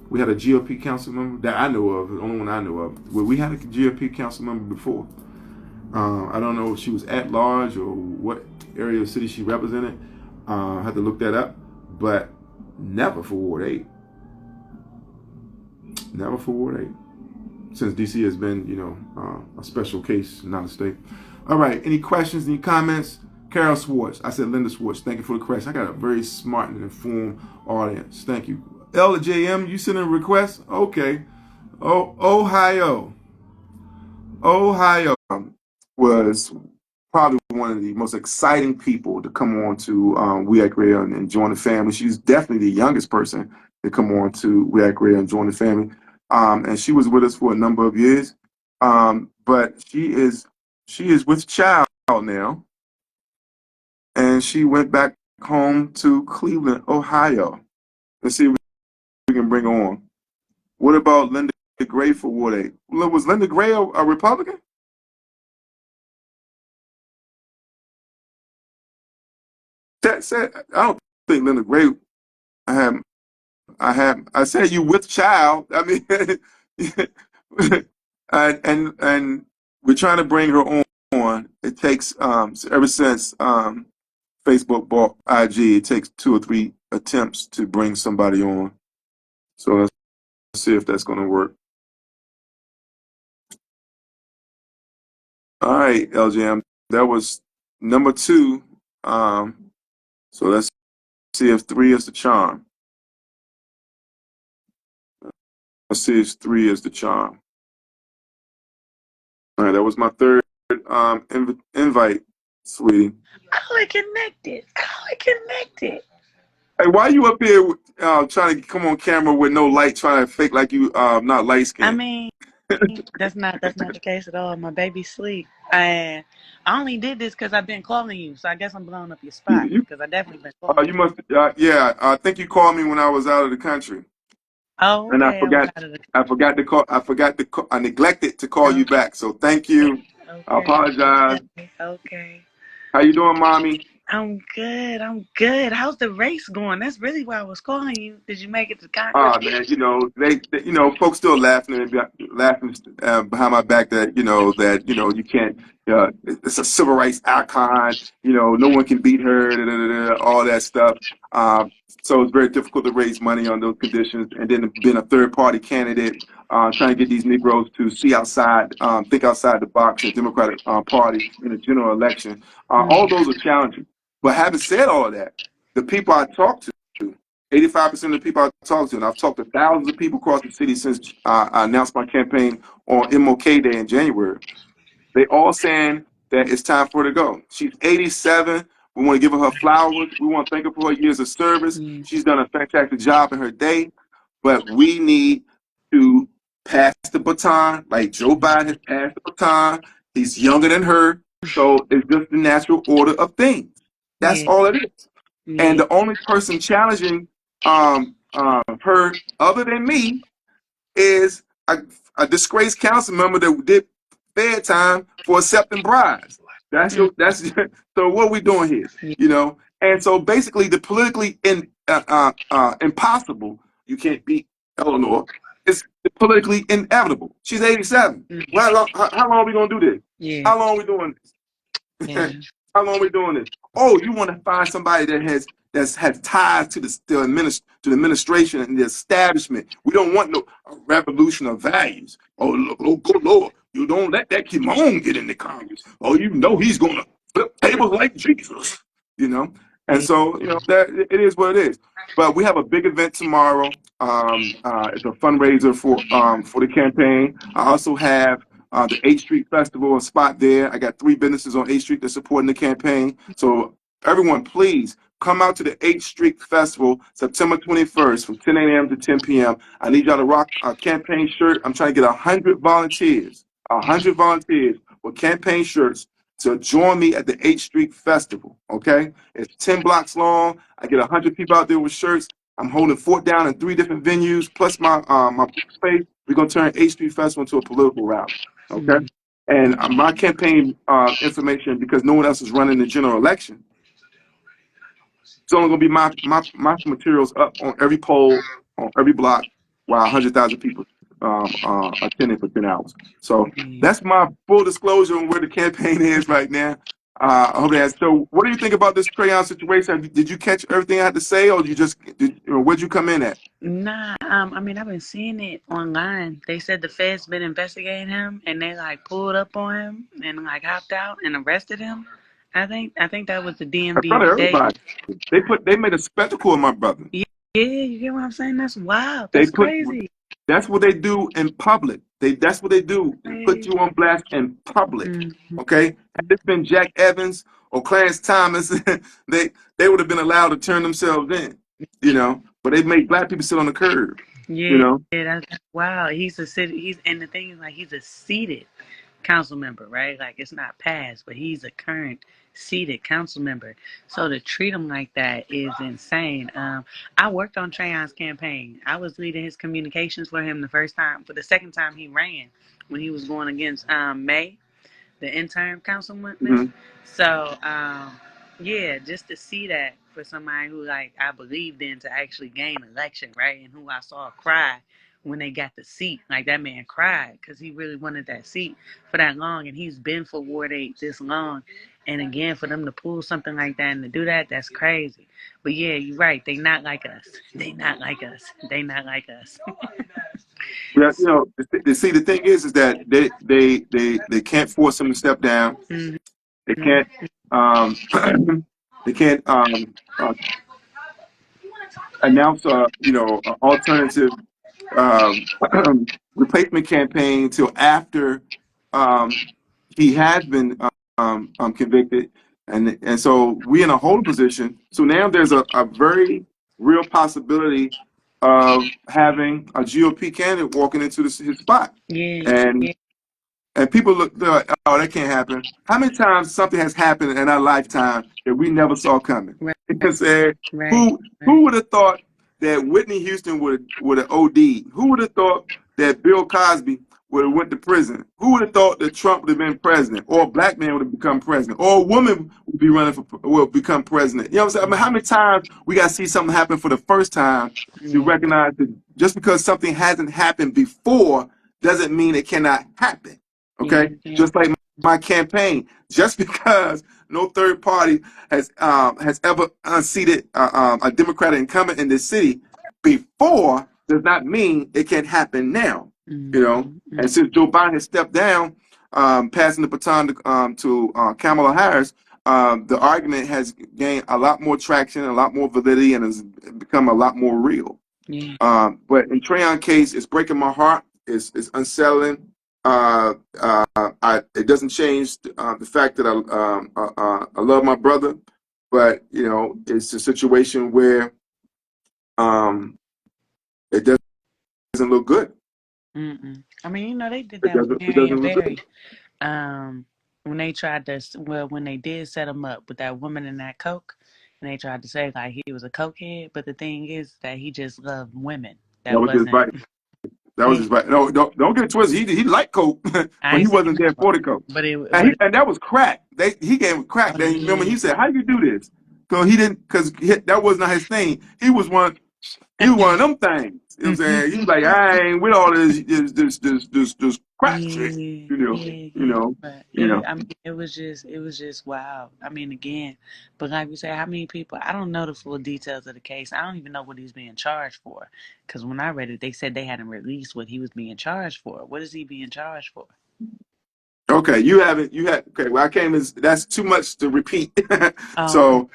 We had a GOP council member that I know of, the only one I know of. Well, we had a GOP council member before. I don't know if she was at large or what area of the city she represented. I had to look that up, but never for Ward 8. Never for Ward 8. Since DC has been, you know, a special case, not a state. All right, any questions, any comments? Carol Swartz. I said Linda Swartz. Thank you for the question. I got a very smart and informed audience. Thank you. LJM, you sent a request? Okay. Ohio was probably one of the most exciting people to come on to We Act Radio and join the family. She's definitely the youngest person to come on to We Act Radio and join the family. And she was with us for a number of years. But she is with child now. And she went back home to Cleveland, Ohio. Let's see if we can bring her on. What about Linda Gray for Ward 8? Was Linda Gray a Republican? said I don't think Linda Gray. I said you with child. I mean, and we're trying to bring her on. It takes ever since Facebook bought IG, it takes 2 or 3 attempts to bring somebody on. So let's see if that's going to work. All right, LJM, that was number 2. So let's see if 3 is the charm. Let's see if 3 is the charm. All right, that was my 3rd invite, sweetie. Oh, it connected. Hey, why you up here trying to come on camera with no light, trying to fake like you not light skinned? I mean, that's not the case at all. My baby's asleep. And I only did this because I've been calling you, so I guess I'm blowing up your spot You because I definitely been calling you you. must yeah. I think you called me when I was out of the country, Oh, and okay. I was out of the I forgot to call. I neglected to call you okay. back. So thank you. I Okay. apologize. Okay. How you doing, mommy? I'm good. How's the race going? That's really why I was calling you. Did you make it to Congress? Ah, man, folks still laughing behind my back that you can't. It's a civil rights icon. No one can beat her. Da, da, da, da, all that stuff. So it's very difficult to raise money on those conditions. And then being a third party candidate, trying to get these Negroes to see outside, think outside the box in the Democratic Party in a general election. All those are challenging. But having said all of that, the people I talk to. 85% of the people I talk to, and I've talked to thousands of people across the city since I announced my campaign on MLK Day in January. They all saying that it's time for her to go. She's 87. We want to give her flowers. We want to thank her for her years of service. Mm. She's done a fantastic job in her day, but we need to pass the baton like Joe Biden has passed the baton. He's younger than her, so it's just the natural order of things. That's Yeah. all it is. And Yeah. the only person challenging her other than me is a disgraced council member that did fair time for accepting bribes. That's so what are we doing here? And so basically the politically impossible, you can't beat Eleanor. It's politically inevitable. She's 87. Mm. Well, how long are we gonna do this? Yeah. How long are we doing this? Yeah. How long are we doing this? Oh, you want to find somebody that has ties to the administration and the establishment. We don't want no revolution of values. Oh, look, oh, good Lord, you don't let that Kimon get into Congress. Oh, he's gonna flip tables like Jesus. You know, and Yeah. so that it is what it is. But we have a big event tomorrow. It's a fundraiser for the campaign. I also have the 8th Street Festival, a spot there. I got 3 businesses on 8th Street that's supporting the campaign. So everyone, please come out to the 8th Street Festival, September 21st from 10 a.m. to 10 p.m. I need y'all to rock a campaign shirt. I'm trying to get 100 volunteers, 100 volunteers with campaign shirts to join me at the 8th Street Festival, okay? It's 10 blocks long. I get 100 people out there with shirts. I'm holding fort down in 3 different venues, plus my space. We're going to turn 8th Street Festival into a political rally. Okay, Mm. and my campaign information, because no one else is running the general election, it's only going to be my materials up on every poll, on every block, while 100,000 people attending for 10 hours. So Yeah. that's my full disclosure on where the campaign is right now. I hope that. So, what do you think about this Trayon situation? Did you catch everything I had to say, or where'd you come in at? Nah, I mean, I've been seeing it online. They said the Fed's been investigating him, and they like pulled up on him and like hopped out and arrested him. I think that was the In front of DMV. everybody, they made a spectacle of my brother. Yeah, you get what I'm saying? That's wild. They That's put crazy. That's what they do in public. That's what they do. Put Crazy. you on blast in public. Mm-hmm. Okay? Had this been Jack Evans or Clarence Thomas, they would have been allowed to turn themselves in. But they made black people sit on the curb. You Yeah, know. that's wild. He's a city. And the thing is, like, he's a seated council member, right? Like, it's not passed, but he's a current seated council member. So to treat him like that is insane. I worked on Trayon's campaign. I was leading his communications for him for the second time he ran, when he was going against May, the interim councilwoman. Mm-hmm. So Yeah, just to see that for somebody who like I believed in to actually gain election, right? And who I saw cry when they got the seat. Like that man cried because he really wanted that seat for that long, and he's been for Ward 8 this long. And again, for them to pull something like that and to do that, that's crazy. But yeah, you're right. They not like us. They not like us. They not like us. Yeah, see, the thing is that they can't force him to step down. Mhm. They can't um, they can't announce an alternative um, replacement campaign until after um, he has been convicted, and so we're in a holding position. So now there's a very real possibility of having a GOP candidate walking into his spot, Yeah, and yeah, and people they're like, oh, that can't happen. How many times something has happened in our lifetime that we never saw coming? right, You know what I'm saying? right, Who right. would have thought that Whitney Houston would have OD'd? Who would have thought that Bill Cosby would have went to prison? Who would have thought that Trump would have been president, or a black man would have become president, or a woman would be running for will become president? You know what I'm saying? I mean, how many times we got to see something happen for the first time to Yeah, recognize that just because something hasn't happened before doesn't mean it cannot happen. yeah, Okay, yeah. just like my campaign, just because no third party has ever unseated a Democratic incumbent in this city before does not mean it can happen now. You know, Mm-hmm, and mm-hmm. since Joe Biden has stepped down, passing the baton to Kamala Harris, the argument has gained a lot more traction, a lot more validity, and has become a lot more real. Yeah, But in Trayon case, it's breaking my heart. It's unsettling. It doesn't change the fact that I love my brother, but it's a situation where um, it doesn't look good. mm-mm. I mean, they did It that with doesn't. It doesn't Marion look Barry. good. When they tried to, well, when they did set him up with that woman and that coke, and they tried to say like he was a cokehead, but the thing is that he just loved women. That That was his wasn't. right. That was his right. No, don't get it twisted. He liked coke, I but he ain't saying wasn't there no, for the coke. but it, And but and that was crack. He gave crack. oh Then remember yeah. he said, "How you do this?" So he didn't because that was not his thing. He was one. He was one of them things. You know what I'm saying? He was like, I ain't with all this crack shit. Yeah, You know, yeah, you yeah. know, But you know. I mean, it was just wild. I mean, again, but like we said, how many people? I don't know the full details of the case. I don't even know what he's being charged for. Because when I read it, they said they hadn't released what he was being charged for. What is he being charged for? Okay, you had okay. Well, I came as that's too much to repeat. Oh,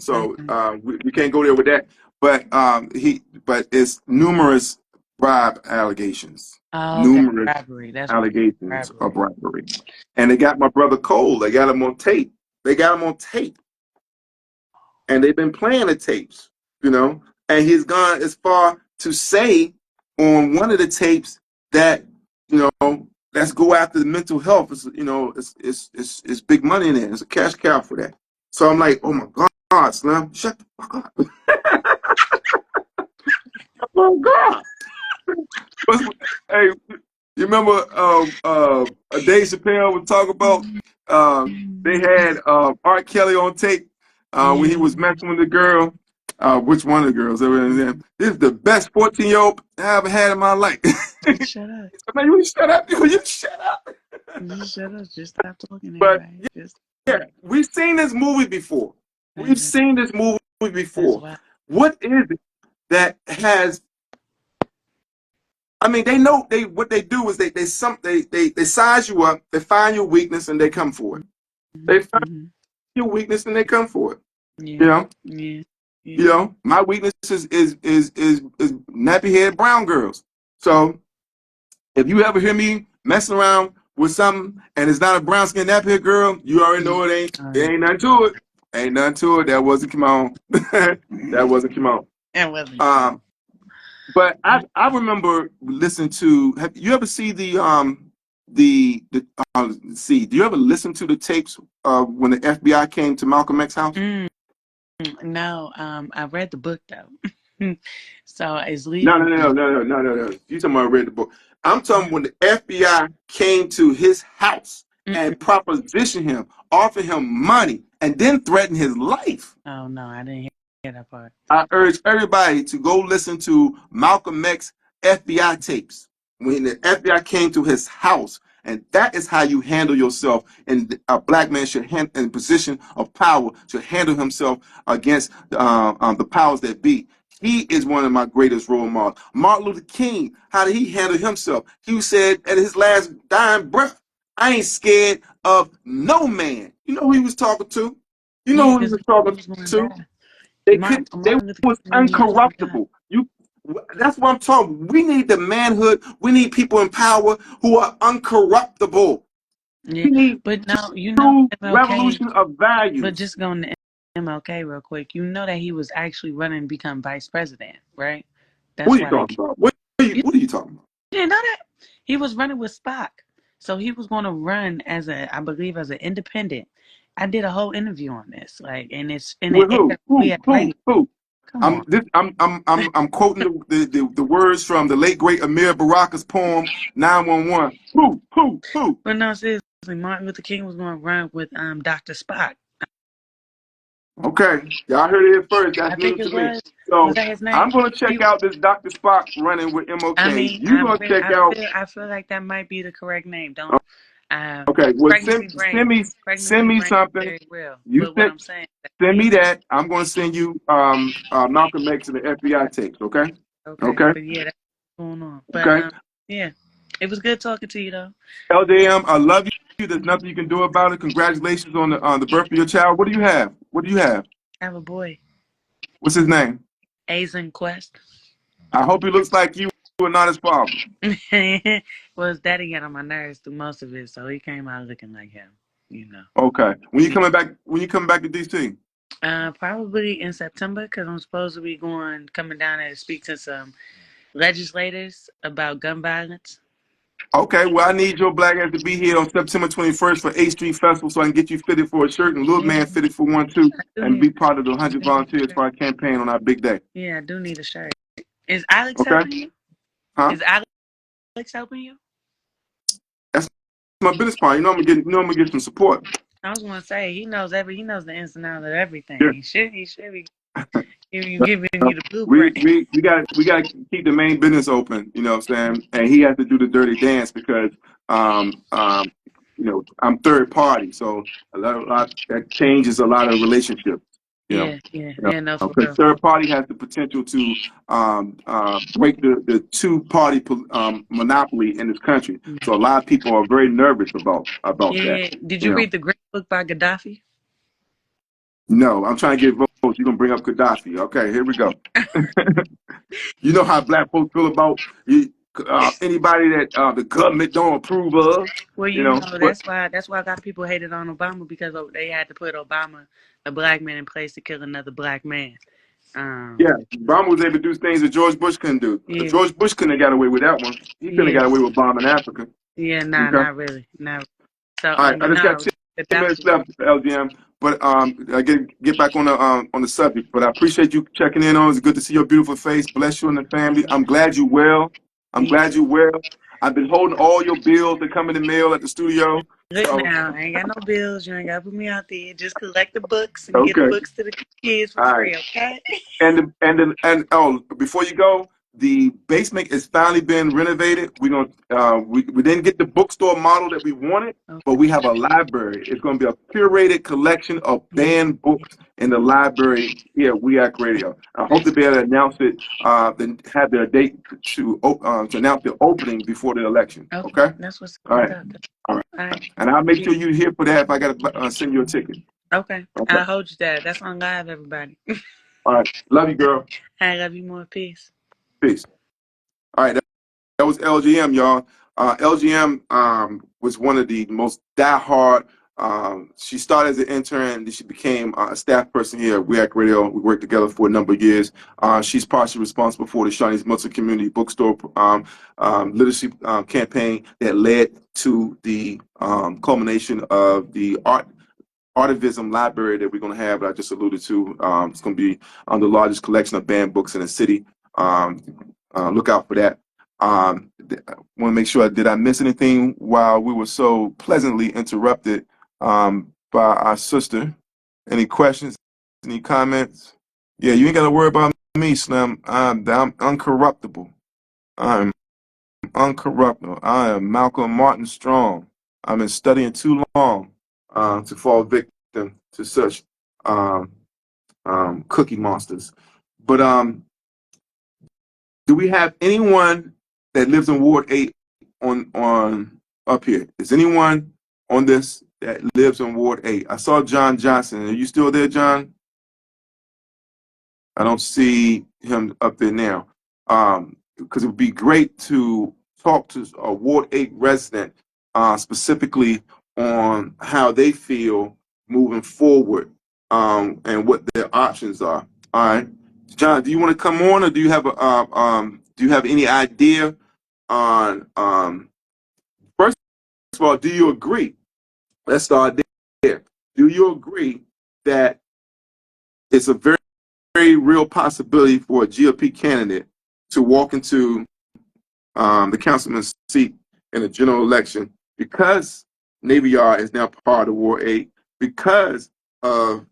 okay. We can't go there with that. But it's numerous bribe allegations, Oh, okay. numerous Bribery. That's what allegations of bribery. bribery, and they got my brother Cole. They got him on tape. They got him on tape, and they've been playing the tapes. And he's gone as far to say on one of the tapes that let's go after the mental health. It's big money in there. It's a cash cow for that. So I'm like, oh my God, Slim, shut the fuck up. Oh God. Hey, you remember Dave Chappelle would talk about they had R. Kelly on tape when he Yeah. was messing with the girl. Which one of the girls? This is the best 14-year-old I ever had in my life. Just shut up. Man, you shut up. You shut up. Just shut up. Just stop talking, But everybody. Just yeah, we've seen this movie before. We've man, seen this movie that's before. why. What is it that has? I mean, they know what they do is they size you up, they find your weakness, and they come for it. They find Mm-hmm. your weakness and they come for it. You Yeah, know, yeah, yeah. my weakness is nappy head brown girls. So if you ever hear me messing around with something and it's not a brown skin nappy head girl, you already know All it right. ain't nothing to it. Ain't nothing to it. That wasn't come on. That wasn't come on. That wasn't cute. Um, but I remember listening to. Have you ever see see? Do you ever listen to the tapes when the FBI came to Malcolm X's house? Mm, no, I read the book though, so it's No, no, legal. no, no, no, no, no, no. You talking about I read the book? I'm talking when the FBI came to his house and proposition him, offer him money, and then threaten his life. Oh no, I didn't hear that part. I urge everybody to go listen to Malcolm X FBI tapes when the FBI came to his house. And that is how you handle yourself. And a black man should, in a position of power, should handle himself against the powers that be. He is one of my greatest role models. Martin Luther King, how did he handle himself? He said at his last dying breath, I ain't scared of no man. You know who he was talking to? You know Yeah, who he because was he talking was going to to? die. They Martin Luther King was knew he was going to die. uncorruptible. That's what I'm talking. We need the manhood. We need people in power who are uncorruptible. Yeah, We need but now you know true MLK. revolution of But values. just going to MLK real quick, you know that he was actually running to become vice president, right? What That's are you why they. talking about? What are you talking about? You didn't know that? He was running with Spock. So he was going to run I believe, as an independent. I did a whole interview on this, like, and it With aired who? we had radio. Who? Come on. I'm quoting the words from the late great Amir Baraka's poem 911. Who? But no, seriously, Martin Luther King was going to run with Dr. Spock. Okay, y'all heard it here first. That's I think news it to me. was. Was So that his name? I'm gonna check out this Dr. Spock running with I MOK. mean, You gonna check out? I feel like that might be the correct name. Don't. Okay, well Pregnancy brain. send Pregnancy me brain is something. very real. You But what I'm saying, send me that. I'm gonna send you Malcolm X and the FBI tapes. Okay. okay. Okay. But yeah, that's what's going on. But Okay. yeah, it was good talking to you though. LJM, I love you. There's nothing you can do about it. Congratulations on the birth of your child. What do you have? What do you have? I have a boy, What's his name? Azen Quest. I hope he looks like you and not his father. Well, his daddy got on my nerves through most of it, so he came out looking like him. You know. Okay. When you Yeah. coming back? When you coming back to DC? Probably in September because I'm supposed to be coming down there to speak to some legislators about gun violence. Okay, well, I need your black ass to be here on September 21st for 8th Street Festival so I can get you fitted for a shirt and little Yeah, man fitted for one too I do and need. be part of the 100 volunteers for our campaign on our big day. Yeah, I do need a shirt. Is Alex Okay? helping you? Huh? Is Alex helping you? That's my business partner. I'm gonna get some support. I was gonna say he knows the ins and outs of everything. Yeah. He should be giving you the We blueprint. we we got we got to keep the main business open, you know what I'm saying? And he has to do the dirty dance because um um I'm third party, so a lot that changes a lot of relationships, you know. Yeah, no, for Because real. third party has the potential to break the two party monopoly in this country. So a lot of people are very nervous about that. Yeah. Did You you know, read the Great Book by Gaddafi? no, I'm trying to get votes. You're gonna bring up Gaddafi. Okay, here we go. You know how black folks feel about anybody that the government don't approve of. Well, You you know, know but that's why a lot of people hated on Obama because they had to put Obama, a black man, in place to kill another black man. yeah, Obama was able to do things that George Bush couldn't do. Yeah, George Bush couldn't have got away with that one. He couldn't have yeah, got away with bombing Africa. yeah. Nah, Okay. not really, not. So, All right, I but just got no, 10 minutes Gaddafi. left, LGM. But I get back on the subject. But I appreciate you checking in on. It's good to see your beautiful face. Bless you and the family. I'm glad you well. I'm Yeah. glad you well. I've been holding all your bills that come in the mail at the studio. Look So now, I ain't got no bills. You ain't got to put me out there. Just collect the books and get the okay, books to the kids for all right. free, okay? And oh, before you go, the basement is finally been renovated. We didn't get the bookstore model that we wanted, but we have a library. It's going to be a curated collection of Yeah. banned books in the library here at We Act Radio. I hope to be able to announce it, then have their date to announce the opening before the election. Okay, Okay. that's what's All right. up. All right. All right. And I'll make sure you're here for that if I got to send you a ticket. Okay, Okay. I'll hold you that. That's on live, everybody. All right. Love you, girl. I love you more. Peace. Peace. All right. That was LGM, y'all. LGM was one of the most diehard. She started as an intern, and she became a staff person here at We Act Radio. We worked together for a number of years. She's partially responsible for the Shawnee's Muslim Community Bookstore literacy campaign that led to the culmination of the Artivism library that we're going to have, that I just alluded to. It's going to be the largest collection of banned books in the city. Look out for that. I want to make sure, did I miss anything while we were so pleasantly interrupted by our sister? Any questions? Any comments? Yeah, you ain't got to worry about me, Slim. I'm uncorruptible. I'm uncorruptible. I am Malcolm Martin Strong. I've been studying too long to fall victim to such um, cookie monsters. But do we have anyone that lives in Ward 8 on up here? Is anyone on this that lives in Ward 8? I saw John Johnson. Are you still there, John? I don't see him up there now. Because it would be great to talk to a Ward 8 resident specifically on how they feel moving forward and what their options are. All right. John, do you want to come on, or do you have any idea on first of all, do you agree? Let's start there. Do you agree that it's a very, very real possibility for a GOP candidate to walk into the councilman's seat in a general election because Navy Yard is now part of Ward 8, because of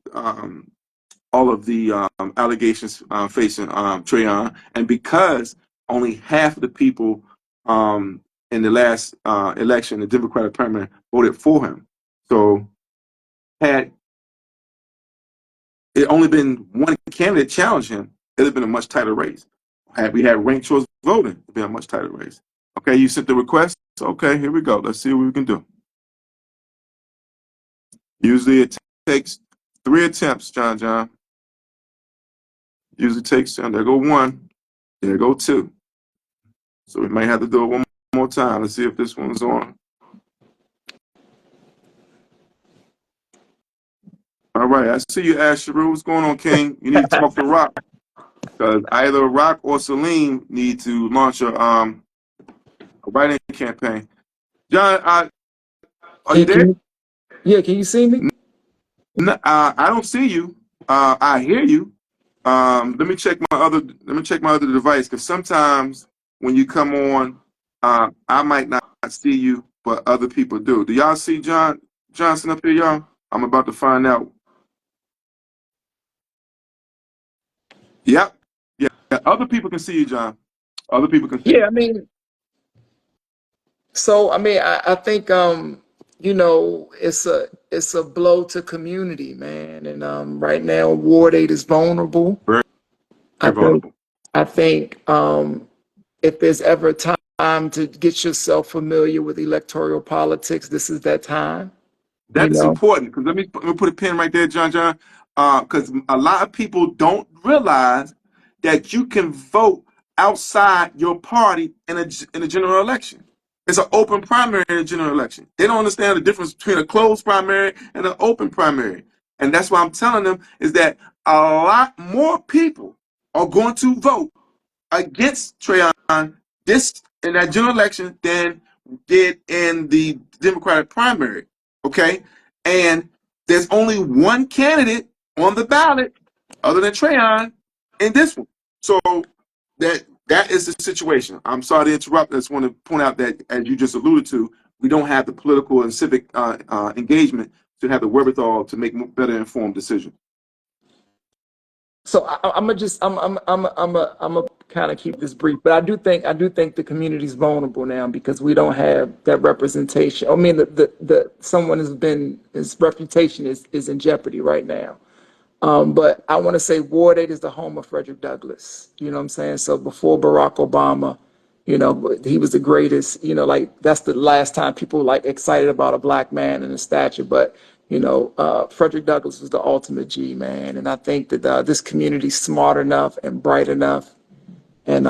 all of the allegations facing Trayon, and because only half of the people in the last election, the Democratic primary, voted for him. So had it only been one candidate challenge him, it would have been a much tighter race. Had we had ranked choice voting, it would have been a much tighter race. Okay, you sent the request. Okay, here we go. Let's see what we can do. Usually it takes 3 attempts, John. Usually takes, there go 1, there go 2. So we might have to do it one more time. Let's see if this one's on. All right, I see you, Asheru. What's going on, King? You need to talk to Rock, because either Rock or Salim need to launch a writing campaign. John, are you there? Can you see me? No, I don't see you. I hear you. Let me check my other device, because sometimes when you come on, I might not see you, but other people do. Do y'all see John Johnson up here, y'all? I'm about to find out. Yep. Yeah. Other people can see you, John. Other people can see Yeah, you. I mean, I think it's a blow to community, man. And right now Ward 8 is vulnerable. Very, I very think vulnerable. I think if there's ever a time to get yourself familiar with electoral politics, this is that time, you That's know. important, because let me put a pin right there, John. Because a lot of people don't realize that you can vote outside your party in a general election. It's an open primary in a general election. They don't understand the difference between a closed primary and an open primary, and that's why I'm telling them is that a lot more people are going to vote against Trayon this in that general election than did in the Democratic primary. Okay, and there's only one candidate on the ballot other than Trayon in this one. So that is the situation. I'm sorry to interrupt. I just want to point out that, as you just alluded to, we don't have the political and civic engagement to have the wherewithal to make better informed decisions. So I'm a kind of keep this brief, but I do think the community's vulnerable now because we don't have that representation. I mean, the someone has been his reputation is in jeopardy right now. But I want to say Ward 8 is the home of Frederick Douglass. You know what I'm saying? So before Barack Obama, he was the greatest. Like that's the last time people like excited about a black man and a statue. But Frederick Douglass was the ultimate G man, and I think that this community's smart enough and bright enough, and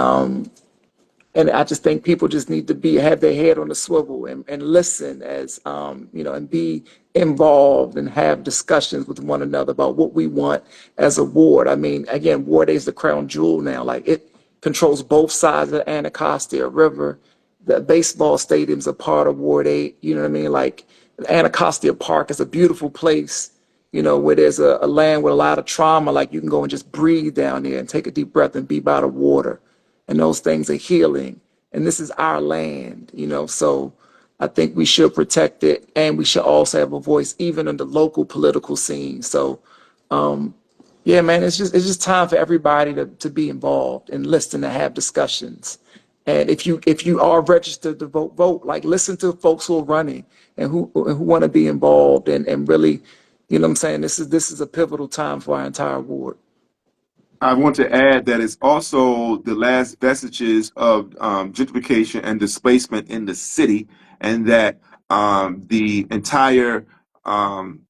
and I just think people just need to have their head on the swivel and listen as and be involved and have discussions with one another about what we want as a ward. I mean, again, Ward 8 is the crown jewel now. Like it controls both sides of the Anacostia River. The baseball stadium's a part of Ward 8. You know what I mean? Like Anacostia Park is a beautiful place, where there's a land with a lot of trauma. Like you can go and just breathe down there and take a deep breath and be by the water, and those things are healing. and this is our land, so I think we should protect it, and we should also have a voice even in the local political scene. So yeah, man, it's just time for everybody to be involved and listen and have discussions. And if you are registered to vote. Like, listen to folks who are running and who want to be involved, and really, what I'm saying, this is a pivotal time for our entire ward. I want to add that it's also the last vestiges of gentrification and displacement in the city, and that the entire um,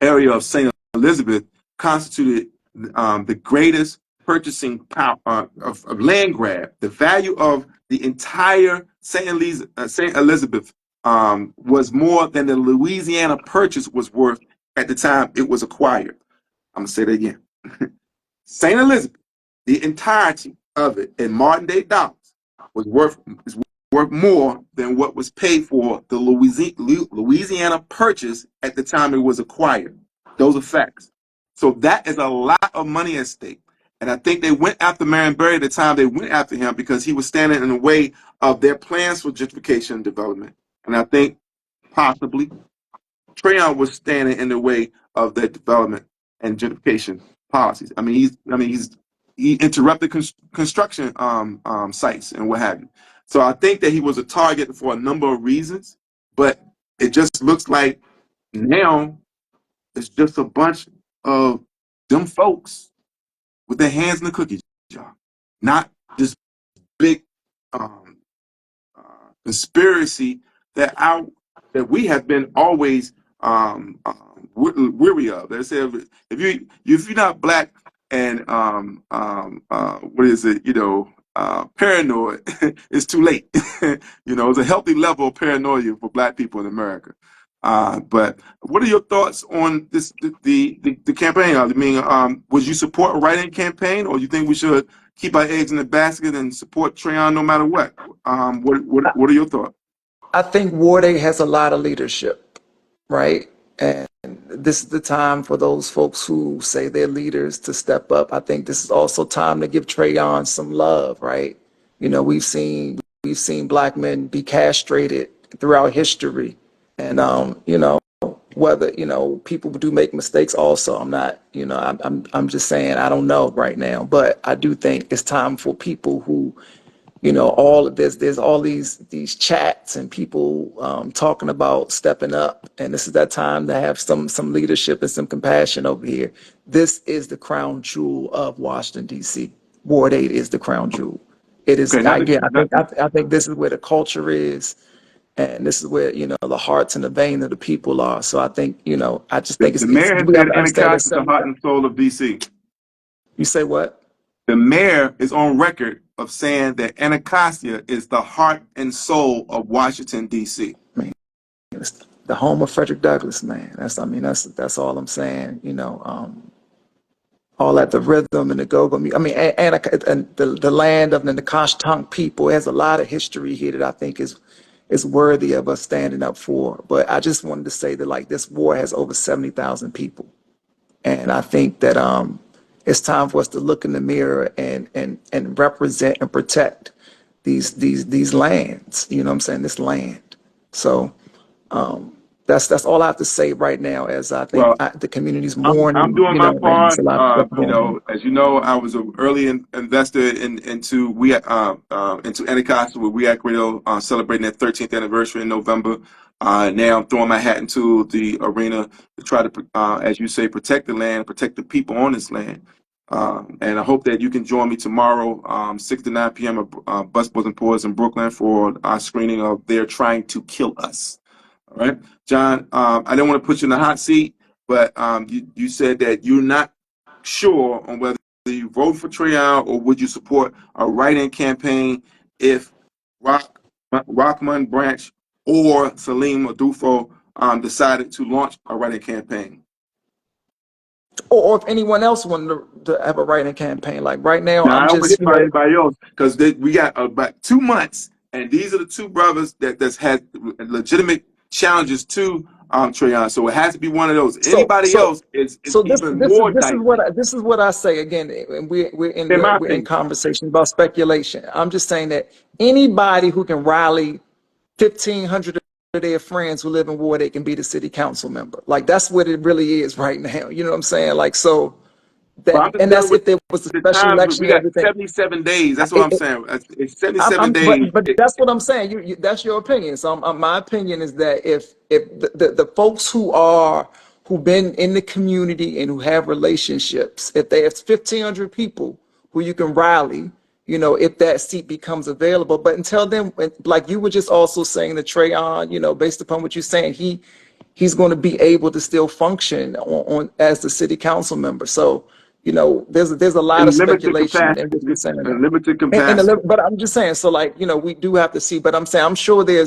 area of St. Elizabeth constituted the greatest purchasing power of land grab. The value of the entire St. Elizabeth was more than the Louisiana Purchase was worth at the time it was acquired. I'm going to say that again. St. Elizabeth, the entirety of it in modern day dollars, is worth more than what was paid for the Louisiana Purchase at the time it was acquired. Those are facts. So that is a lot of money at stake. And I think they went after Marion Barry at the time they went after him because he was standing in the way of their plans for gentrification and development. And I think possibly Trayon was standing in the way of their development and gentrification policies. He interrupted construction sites and what have you. So I think that he was a target for a number of reasons, but it just looks like now it's just a bunch of them folks with their hands in the cookie jar, not this big um, conspiracy that we have been always weary of. They say if you're not black and what is it? Paranoid, it's too late. It's a healthy level of paranoia for black people in America. But what are your thoughts on this the campaign? I mean, would you support a write-in campaign, or you think we should keep our eggs in the basket and support Trayon no matter what? What are your thoughts? I think Ward 8 has a lot of leadership, right? And this is the time for those folks who say they're leaders to step up. I think this is also time to give Trayon some love, right? We've seen black men be castrated throughout history, and whether people do make mistakes. Also, I'm not, I'm just saying I don't know right now, but I do think it's time for people who there's all these chats and people talking about stepping up, and this is that time to have some leadership and some compassion over here. This is the crown jewel of Washington D.C. Ward 8 is the crown jewel. It is. Okay, Again, I think this is where the culture is, and this is where the hearts and the vein of the people are. So I think I just think the it's mayor has we have said to understand Anacostia it's is the heart and soul of DC. You say what? The mayor is on record of saying that Anacostia is the heart and soul of Washington, D.C. It's the home of Frederick Douglass, man. That's all I'm saying. All that, the rhythm and the go-go. I mean, and the land of the Nacotchtank people has a lot of history here that I think is worthy of us standing up for. But I just wanted to say that, like, this war has over 70,000 people, and I think that it's time for us to look in the mirror and represent and protect these lands. You know what I'm saying? This land. So that's all I have to say right now, as I think Well, the community's I'm mourning, doing my and it's part. a lot of stuff going on. As you know, I was an early investor into Anacostia with We Act Radio, celebrating their 13th anniversary in November. Now I'm throwing my hat into the arena to try to, as you say, protect the land, protect the people on this land. And I hope that you can join me tomorrow, 6 to 9 p.m. at Busboys and Pours in Brooklyn for our screening of They're Trying to Kill Us. All right, John, I don't want to put you in the hot seat, but you said that you're not sure on whether you vote for Trayon or would you support a write-in campaign if Rockman Branch or Salim Adufo decided to launch a write-in campaign. Or if anyone else wanted to have a writing campaign, like right now, Now, I I'm don't just, forget about anybody else because we got about 2 months, and these are the two brothers that's had legitimate challenges to Trayon. So it has to be one of those. So, Anybody so, else is so even more dicey. this is what I say again. And In my we're in opinion. conversation about speculation. I'm just saying that anybody who can rally 1,500 of their friends who live in Ward 8 can be the city council member. Like that's what it really is right now. You know what I'm saying? Like so But that, I'm just and dealing that's with if there was a the special times election we and got everything. 77 days. That's what I'm saying. It's 77 days. But that's what I'm saying. That's your opinion. So my opinion is that if the folks who've been in the community and who have relationships, if they have 1,500 people who you can rally, if that seat becomes available. But until then, like you were just also saying to Trayon, based upon what you're saying, he's going to be able to still function on as the city council member. So, there's a lot of In limited speculation capacity. in what you're saying In there. limited And capacity. but I'm just saying, so like, we do have to see, but I'm saying, I'm sure there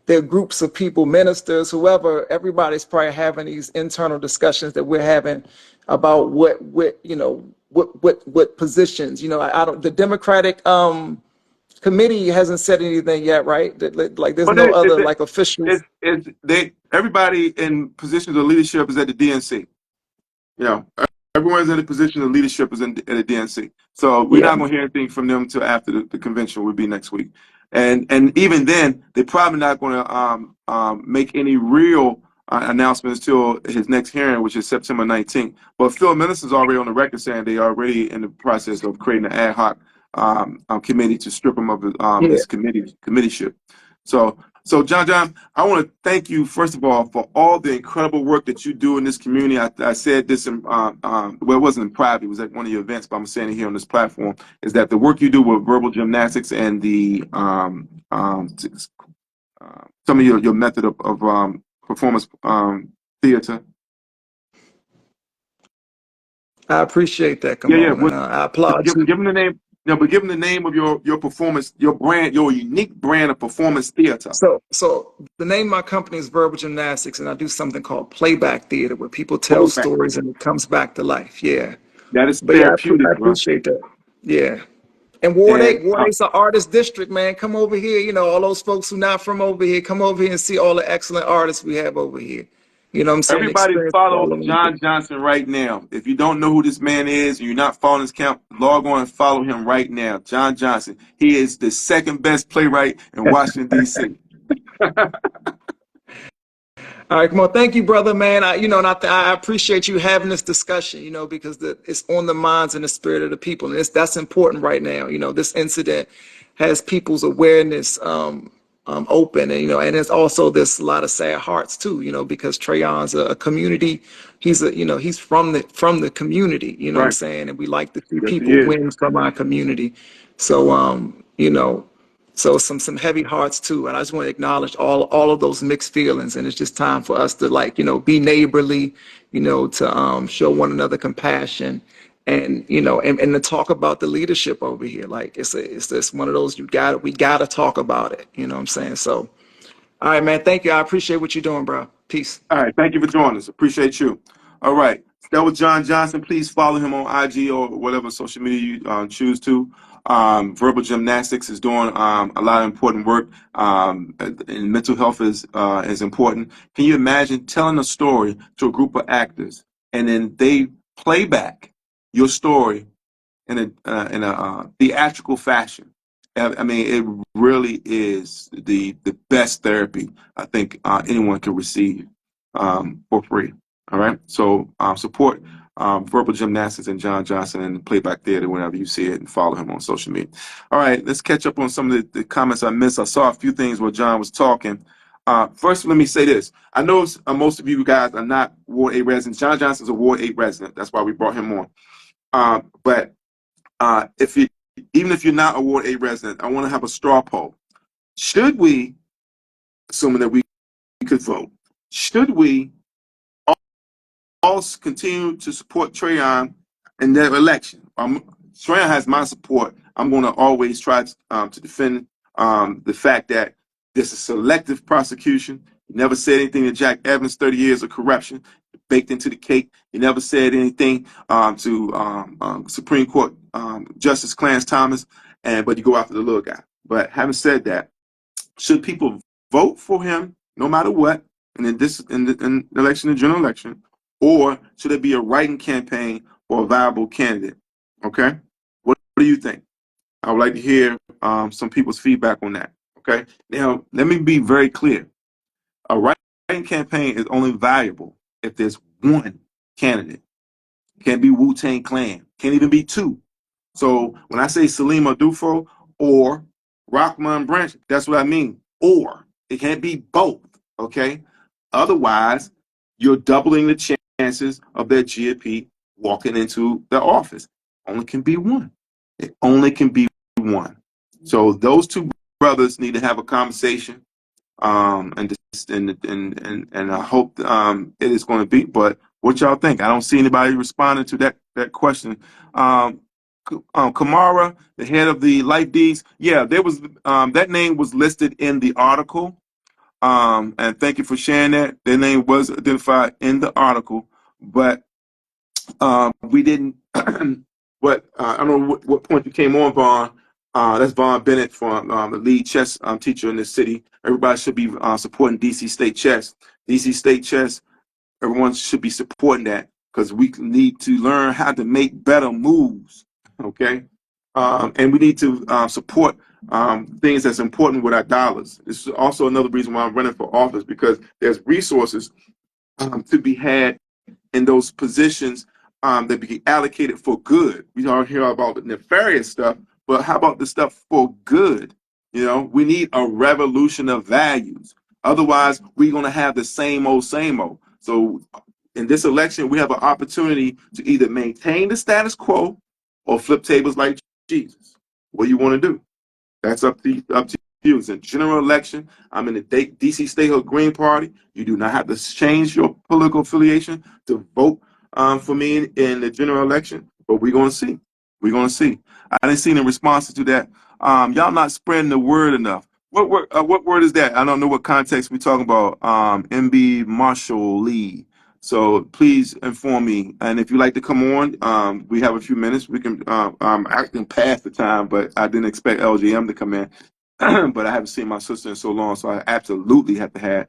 are groups of people, ministers, whoever, everybody's probably having these internal discussions that we're having about what positions, I don't, the Democratic, committee hasn't said anything yet, right? Like, there's But no other like officials. everybody in positions of leadership is at the DNC. You know, everyone's in a position of leadership is at the DNC. So we're Yeah, not going to hear anything from them until after the convention will be next week. And even then, they're probably not going to make any real announcements till his next hearing, which is September 19th. But Phil Millison's already on the record saying they are already in the process of creating an ad hoc committee to strip him of yeah. his committeeship. So John, I want to thank you first of all for all the incredible work that you do in this community. I said this in well, it wasn't in private; it was at one of your events, but I'm saying it here on this platform. Is that the work you do with verbal gymnastics and the some of your method of performance theater? I appreciate that, Yeah. Kamon, and I applaud Give you. them the name. No, but give them the name of your performance, your brand, your unique brand of performance theater. So the name of my company is Verbal Gymnastics, and I do something called playback theater, where people tell Playback. stories and it comes back to life. Yeah, That is but yeah, I therapeutic, bro. appreciate that. Yeah. And Ward And 8, Ward 8's an artist district, man. Come over here. All those folks who not from over here, come over here and see all the excellent artists we have over here. You know what I'm saying? everybody Experience follow all of them. John Johnson right now. If you don't know who this man is and you're not following his account, log on and follow him right now. John Johnson. He is the second best playwright in Washington, D.C. All right, come on. Thank you, brother, man. I appreciate you having this discussion, because it's on the minds and the spirit of the people. And that's important right now. This incident has people's awareness open. And there's also this a lot of sad hearts too, because Trayon's a community. He's from the community, you know what I'm Right. saying? And we like to see Yes, he people is. win from our community. So, so some heavy hearts too, and I just want to acknowledge all of those mixed feelings, and it's just time for us to be neighborly, to show one another compassion, and and to talk about the leadership over here. Like it's just one of those we gotta talk about it. You know what I'm saying? So, all right, man. Thank you. I appreciate what you're doing, bro. Peace. All right. Thank you for joining us. Appreciate you. All right. That was John Johnson. Please follow him on IG or whatever social media you choose to. Verbal Gymnastics is doing a lot of important work, and mental health is important. Can you imagine telling a story to a group of actors and then they play back your story in a theatrical fashion? I mean, it really is the best therapy I think anyone can receive for free. All right, so support Verbal Gymnastics and John Johnson and Playback Theater whenever you see it, and follow him on social media. All right, let's catch up on some of the comments I missed. I saw a few things where John was talking. First, let me say this. I know most of you guys are not Ward 8 residents. John Johnson's a Ward 8 resident. That's why we brought him on. But if you even if you're not a Ward 8 resident, I want to have a straw poll. Should we, assuming that we could vote, should we all continue to support Trayon in their election? Trayon has my support. I'm going to always try to defend the fact that this is selective prosecution. He never said anything to Jack Evans, 30 years of corruption baked into the cake. He never said anything to Supreme Court Justice Clarence Thomas, but you go after the little guy. But having said that, should people vote for him no matter what? in the election, the general election, or should it be a writing campaign for a viable candidate? Okay, what do you think? I would like to hear some people's feedback on that. Okay, now let me be very clear. A writing campaign is only valuable if there's one candidate. Can't be Wu-Tang Clan. Can't even be two. So when I say Salima Dufo or Rockman Branch, that's what I mean. Or it can't be both. Okay. Otherwise, you're doubling the chances of that GOP walking into the office. Only can be one. It only can be one. So those two brothers need to have a conversation, and I hope it is going to be. But what y'all think? I don't see anybody responding to that question. Kamara, the head of the Life Deeds, yeah, there was that name was listed in the article. And thank you for sharing that. Their name was identified in the article, but we didn't. But I don't know what point you came on, Vaughn. That's Vaughn Bennett, from the lead chess teacher in this city. Everybody should be supporting DC State Chess. DC State Chess, everyone should be supporting that because we need to learn how to make better moves. Okay, and we need to support things that's important with our dollars. This is also another reason why I'm running for office, because there's resources to be had in those positions that be allocated for good. We don't hear about the nefarious stuff, but how about the stuff for good? You know, we need a revolution of values. Otherwise, we're going to have the same old, same old. So in this election, we have an opportunity to either maintain the status quo or flip tables like Jesus. What do you want to do? That's up to you. It's a general election. I'm in the DC Statehood Green Party. You do not have to change your political affiliation to vote for me in the general election. But we're going to see. We're going to see. I didn't see any responses to that. Y'all not spreading the word enough. What word is that? I don't know what context we're talking about. MB Marshall Lee. So please inform me. And if you'd like to come on, we have a few minutes. We can. I can pass the time, but I didn't expect LGM to come in. But I haven't seen my sister in so long, so I absolutely have to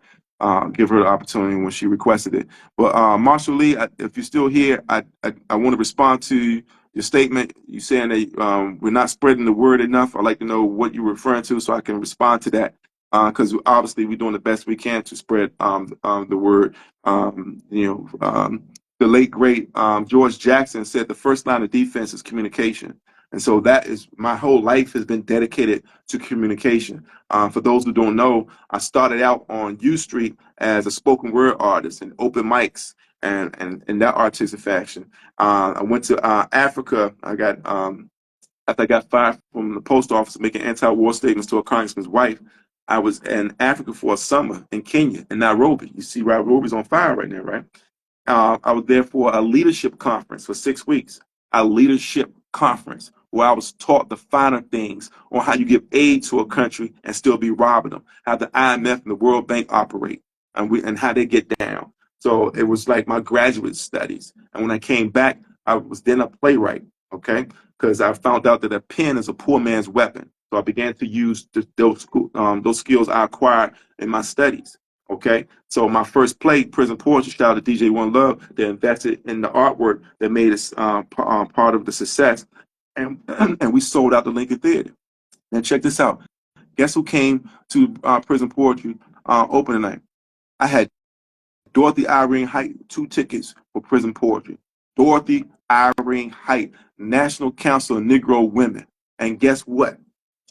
give her the opportunity when she requested it. But Marshall Lee, if you're still here, I want to respond to your statement. You saying that we're not spreading the word enough. I'd like to know what you're referring to so I can respond to that. Because obviously we're doing the best we can to spread the word. The late great George Jackson said the first line of defense is communication. And so that is, my whole life has been dedicated to communication. For those who don't know, I started out on U Street as a spoken word artist and open mics and that artistic fashion. I went to Africa. After I got fired from the post office making anti-war statements to a congressman's wife, I was in Africa for a summer in Kenya, in Nairobi. You see, Nairobi's on fire right now, right? I was there for a leadership conference for 6 weeks, a leadership conference where I was taught the finer things on how you give aid to a country and still be robbing them, how the IMF and the World Bank operate, and how they get down. So it was like my graduate studies. And when I came back, I was then a playwright, okay? Because I found out that a pen is a poor man's weapon. So I began to use those skills I acquired in my studies. Okay, so my first play, Prison Poetry, shout out to DJ One Love, they invested in the artwork that made us part of the success, and and we sold out the Lincoln Theater. Now check this out. Guess who came to Prison Poetry opening night? I had Dorothy Irene Height, 2 tickets for Prison Poetry. Dorothy Irene Height, National Council of Negro Women, and guess what?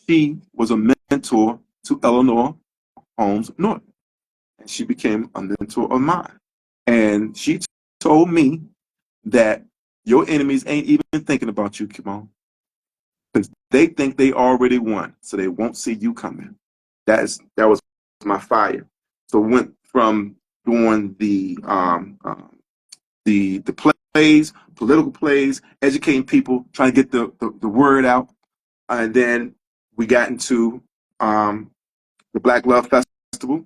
She was a mentor to Eleanor Holmes North. And she became a mentor of mine. And she told me that your enemies ain't even thinking about you, Kimon, because they think they already won, so they won't see you coming. That was my fire. So went from doing the plays, political plays, educating people, trying to get the word out, and then we got into the Black Love Festival.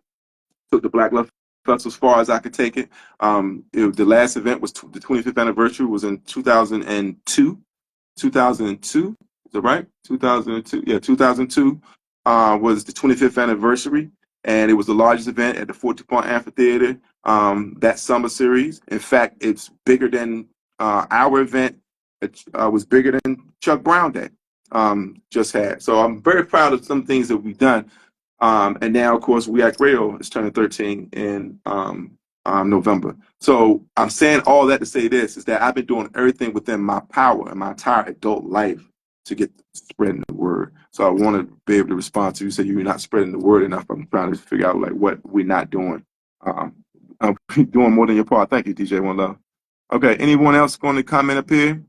Took the Black Love Festival as far as I could take it. The last event was the 25th anniversary was in 2002. 2002, is that right? 2002. Yeah, 2002 was the 25th anniversary, and it was the largest event at the 40-point amphitheater that summer series. In fact, it's bigger than our event. It was bigger than Chuck Brown Day just had. So I'm very proud of some things that we've done. And now, of course, We Act Radio is turning 13 in November. So I'm saying all that to say this, is that I've been doing everything within my power in my entire adult life to get spreading the word. So I want to be able to respond to you, say you're not spreading the word enough. I'm trying to figure out like what we're not doing. I'm doing more than your part. Thank you, DJ One Love. Okay, anyone else going to comment up here?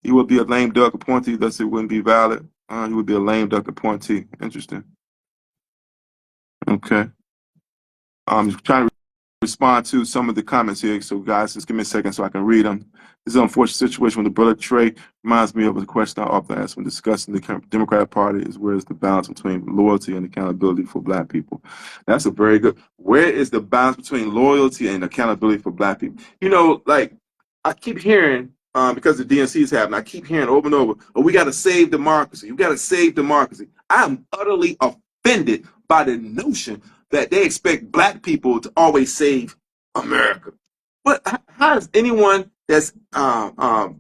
He would be a lame duck appointee, thus it wouldn't be valid. He would be a lame duck appointee. Interesting. Okay. I'm trying to respond to some of the comments here. So, guys, just give me a second so I can read them. This is an unfortunate situation when the brother Trey reminds me of a question I often ask when discussing the Democratic Party is where is the balance between loyalty and accountability for Black people? That's a very good. Where is the balance between loyalty and accountability for Black people? You know, like I keep hearing, because the DNC is happening, I keep hearing over and over, oh, we got to save democracy. We got to save democracy. I'm utterly offended by the notion that they expect Black people to always save America. But how is anyone that's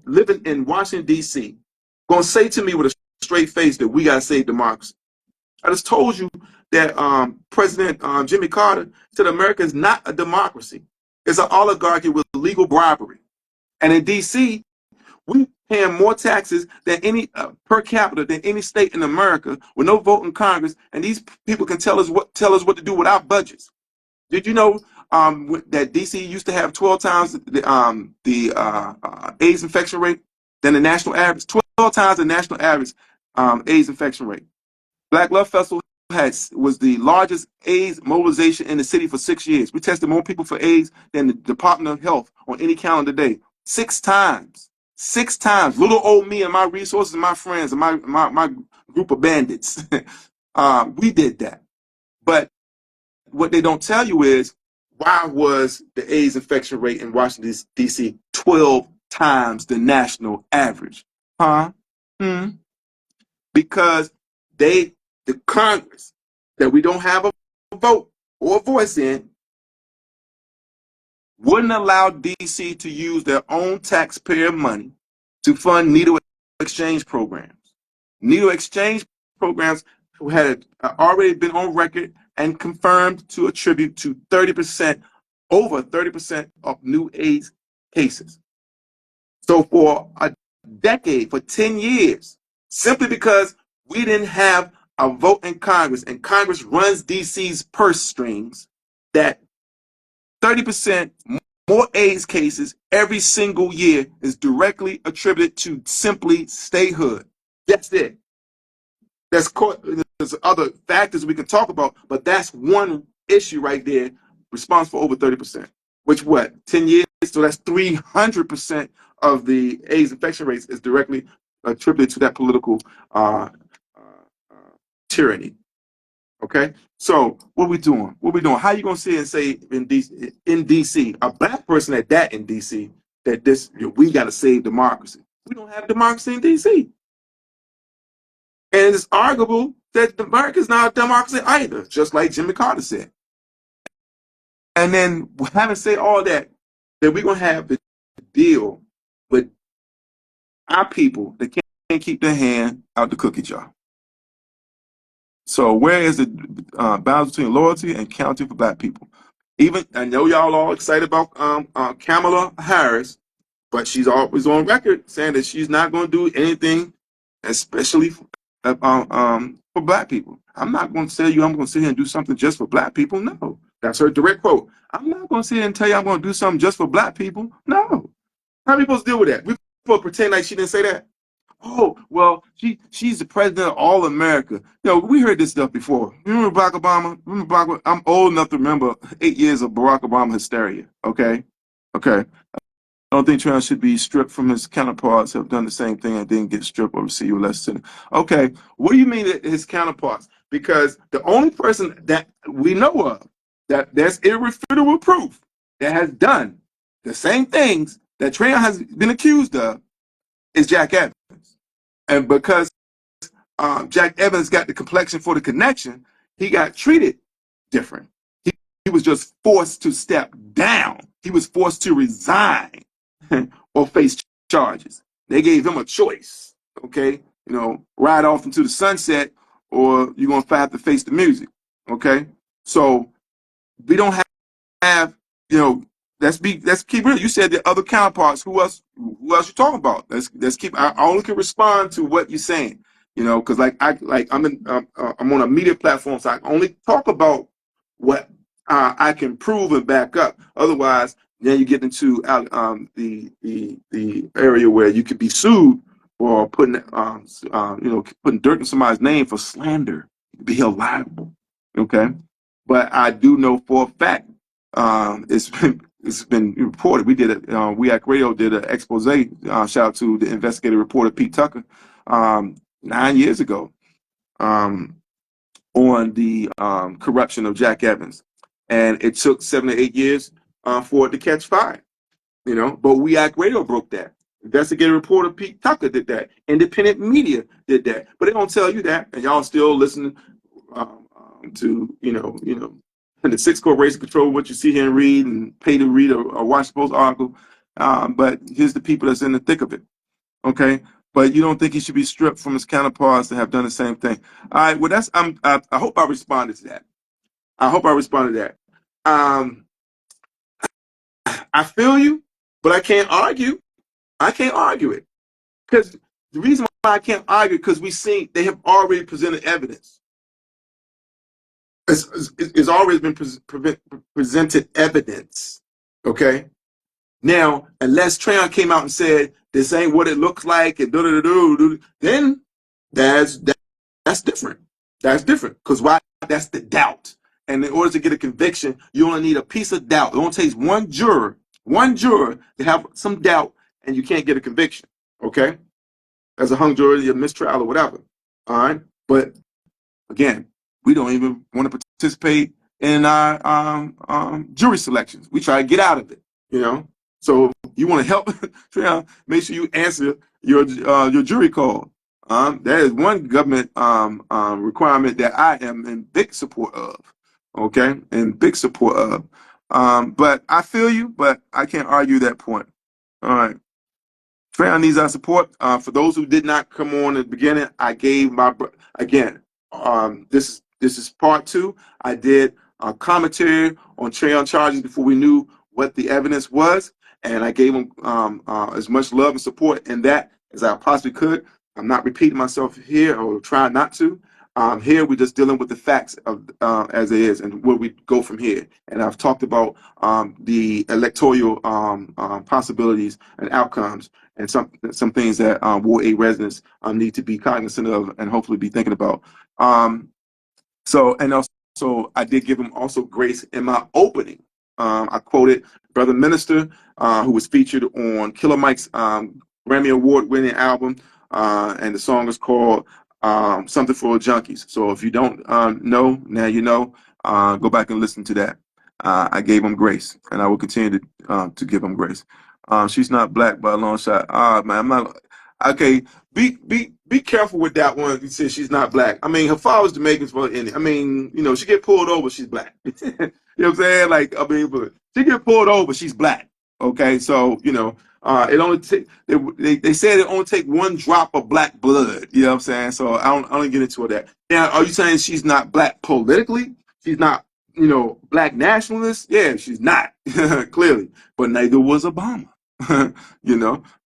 living in Washington, D.C. going to say to me with a straight face that we got to save democracy? I just told you that President Jimmy Carter said America is not a democracy. It's an oligarchy with legal bribery. And in D.C., we paying more taxes than any per capita than any state in America with no vote in Congress, and these people can tell us what to do with our budgets. Did you know that DC used to have 12 times the AIDS infection rate than the national average? 12 times the national average AIDS infection rate. Black Love Festival was the largest AIDS mobilization in the city for 6 years. We tested more people for AIDS than the Department of Health on any calendar day. 6 times. 6 times. Little old me and my resources and my friends and my group of bandits. We did that. But what they don't tell you is, why was the AIDS infection rate in Washington, D.C. 12 times the national average? Because the Congress, that we don't have a vote or a voice in, wouldn't allow D.C. to use their own taxpayer money to fund needle exchange programs. Needle exchange programs had already been on record and confirmed to attribute to 30%, over 30% of new AIDS cases. So for a decade, for 10 years, simply because we didn't have a vote in Congress, and Congress runs DC's purse strings, that 30% more AIDS cases every single year is directly attributed to simply statehood. That's it. There's other factors we can talk about, but that's one issue right there, responsible for over 30%. Which 10 years? So that's 300% of the AIDS infection rates is directly attributed to that political tyranny. Okay, so what are we doing? How are you gonna sit and say in DC, a Black person at that in DC, that we gotta save democracy? We don't have democracy in DC. And it's arguable that America is not a democracy either, just like Jimmy Carter said. And then having said all that we're going to have to deal with our people that can't keep their hand out the cookie jar. So where is the balance between loyalty and accountability for Black people? Even, I know y'all all excited about Kamala Harris, but she's always on record saying that she's not going to do anything, especially for Black people. I'm not going to tell you I'm going to sit here and do something just for Black people. No, that's her direct quote. I'm not going to sit here and tell you I'm going to do something just for Black people. No. How are we supposed to deal with that? We supposed to pretend like she didn't say that? Oh, well, she's the president of all America. We heard this stuff before. Remember Barack Obama? I'm old enough to remember 8 years of Barack Obama hysteria. Okay. I don't think Trayon should be stripped from his counterparts who have done the same thing and didn't get stripped or receive a less sentence. Okay, what do you mean that his counterparts? Because the only person that we know of that there's irrefutable proof that has done the same things that Trayon has been accused of is Jack Evans. And because Jack Evans got the complexion for the connection, he got treated different. He was just forced to step down. He was forced to resign or face charges. They gave him a choice. Okay, ride off into the sunset, or you're gonna have to face the music. Okay, so we don't have, let's keep real. You said the other counterparts. Who else you talking about? Let's keep. I only can respond to what you're saying. Because I'm on a media platform, so I only talk about what I can prove and back up. Otherwise, then you get into the area where you could be sued for putting putting dirt in somebody's name for slander, be held liable. Okay, but I do know for a fact, it's been reported. We did it. We at Radio did an expose. Shout out to the investigative reporter Pete Tucker, 9 years ago, on the corruption of Jack Evans, and it took 7 to 8 years for it to catch fire. But We Act Radio broke that. Investigative reporter Pete Tucker did that. Independent media did that. But they don't tell you that, and y'all still listening to the 6 corporations control what you see here and read, and pay to read or watch the post article. But here's the people that's in the thick of it. Okay, but you don't think he should be stripped from his counterparts that have done the same thing? All right. Well, I hope I responded to that. I feel you, but I can't argue. It because the reason why I can't argue, because they have already presented evidence. It's always been presented evidence. Okay. Now, unless Trayon came out and said this ain't what it looks like, and then that's different. That's different. Because why? That's the doubt. And in order to get a conviction, you only need a piece of doubt. It only takes one juror to have some doubt, and you can't get a conviction. Okay? As a hung jury, a mistrial, or whatever. All right? But again, we don't even want to participate in our jury selections. We try to get out of it. So you want to help Trayon, make sure you answer your jury call. That is one government requirement that I am in big support of. Okay, in big support of. But I feel you, but I can't argue that point. All right. Trayon needs our support. For those who did not come on at the beginning, I gave again. This is part 2. I did a commentary on Trayon charges before we knew what the evidence was, and I gave him as much love and support in that as I possibly could. I'm not repeating myself here, or trying not to. Here we're just dealing with the facts of as it is, and where we go from here. And I've talked about the electoral possibilities and outcomes, and some things that Ward 8 residents need to be cognizant of and hopefully be thinking about. So I did give him also grace in my opening. I quoted Brother Minister, who was featured on Killer Mike's Grammy Award-winning album, and the song is called Something for Junkies. So if you don't know, now you know. Go back and listen to that. I gave him grace, and I will continue to give him grace. She's not black by a long shot. Man, I'm not. Okay, be careful with that one. You said she's not black. I mean, her father's Jamaican, for Indian. I mean, she get pulled over, she's black. You know what I'm saying? Like, I mean, but she get pulled over, she's black. Okay, so it only take they said it only take one drop of black blood. You know what I'm saying? So I don't get into that. Now, are you saying she's not black politically? She's not, black nationalist? Yeah, she's not clearly, but neither was Obama.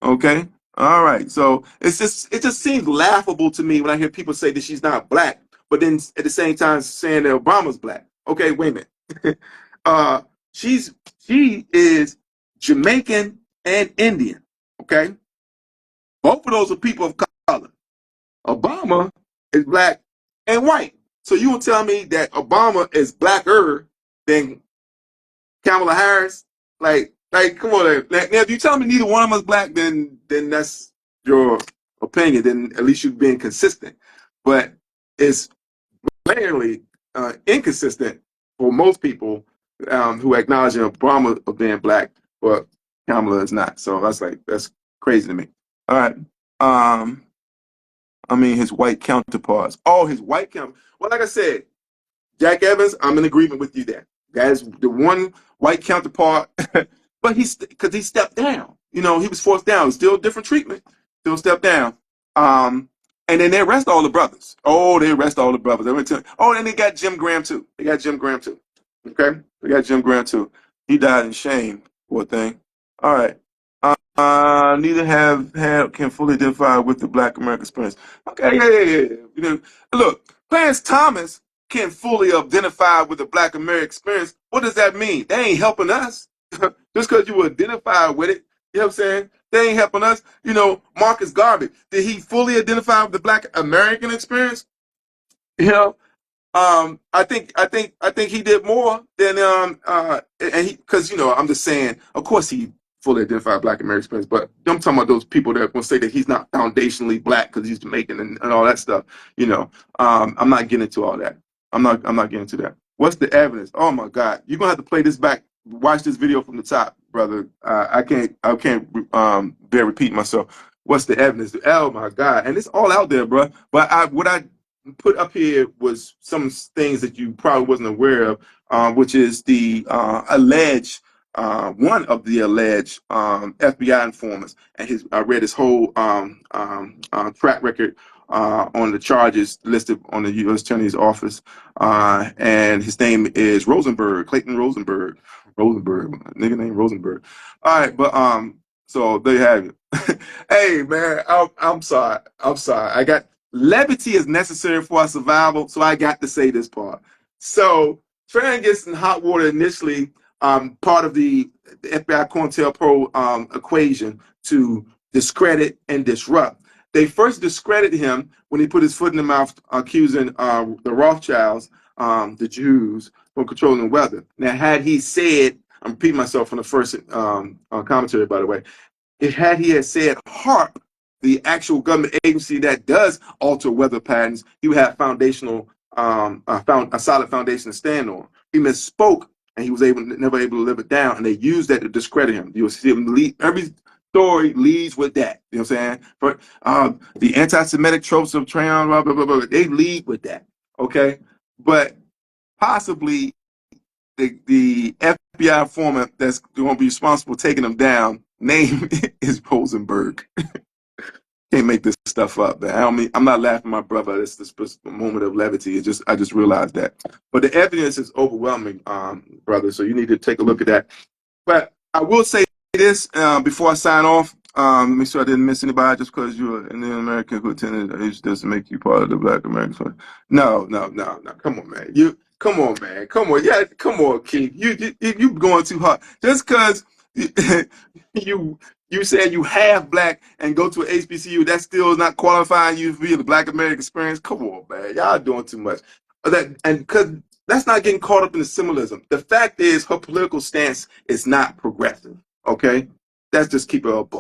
Okay. All right. So it just seems laughable to me when I hear people say that she's not black, but then at the same time saying that Obama's black. Okay, wait a minute. She is Jamaican and Indian. Okay, both of those are people of color. Obama is black and white. So you will tell me that Obama is blacker than Kamala Harris? Like, come on. Now, if you tell me neither one of us black, then that's your opinion. Then at least you're being consistent. But it's glaringly inconsistent for most people who acknowledge Obama of being black, but Kamala is not. So that's crazy to me. All right. I mean, his white counterparts. Oh, his white counterparts. Well, like I said, Jack Evans, I'm in agreement with you there. That is the one white counterpart, but because he stepped down. He was forced down. Still different treatment. Still stepped down. And then they arrest all the brothers. Oh, they arrest all the brothers. And they got Jim Graham too. Okay, they got Jim Graham too. He died in shame. Poor thing. All right. Neither can fully identify with the Black American experience. Okay, yeah. Look, Clarence Thomas can fully identify with the Black American experience. What does that mean? They ain't helping us. Just because you identify with it, you know what I'm saying? They ain't helping us. Marcus Garvey, did he fully identify with the Black American experience? You know, I think he did more than and because I'm just saying, of course he fully identified Black American experience, but I'm talking about those people that will say that he's not foundationally Black because he's Jamaican and all that stuff. I'm not getting into all that. I'm not getting into that. What's the evidence? Oh my God, you're gonna have to play this back. Watch this video from the top, brother. I can't bear repeating myself. What's the evidence? Oh my God, and it's all out there, bro. But what I put up here was some things that you probably wasn't aware of, which is the alleged one of the alleged FBI informants, and I read his whole track record on the charges listed on the U.S. Attorney's Office, and his name is Rosenberg, Clayton Rosenberg, nigga named Rosenberg. All right, but so there you have it. Hey man, I'm sorry. I got levity is necessary for our survival, so I got to say this part. So Trayon gets in hot water initially, part of the FBI COINTELPRO equation to discredit and disrupt. They first discredited him when he put his foot in the mouth, accusing the Rothschilds, the Jews, from controlling the weather. Now, had he said, I'm repeating myself from the first commentary, by the way, had he said HARP, the actual government agency that does alter weather patterns, he would have a solid foundation to stand on. He misspoke, and he was never able to live it down, and they used that to discredit him. You'll see him every story leads with that. You know what I'm saying? But the anti-Semitic tropes of Trayon, blah, blah, blah, blah, they lead with that. Okay? But possibly the FBI informant that's going to be responsible for taking them down, name is Rosenberg. Can't make this stuff up, man. I'm not laughing, my brother. It's this moment of levity. I just realized that. But the evidence is overwhelming, brother. So you need to take a look at that. But I will say this before I sign off. Make sure I didn't miss anybody. Just because you're an Indian American who attended age doesn't make you part of the Black American. No. Come on, man. Come on, man. Come on. Yeah, come on, Keith. You going too hard. Just because you said you half Black and go to an HBCU, that still is not qualifying you for the Black American experience. Come on, man. Y'all doing too much. Because that's not getting caught up in the symbolism. The fact is, her political stance is not progressive. Okay, that's just keep it up.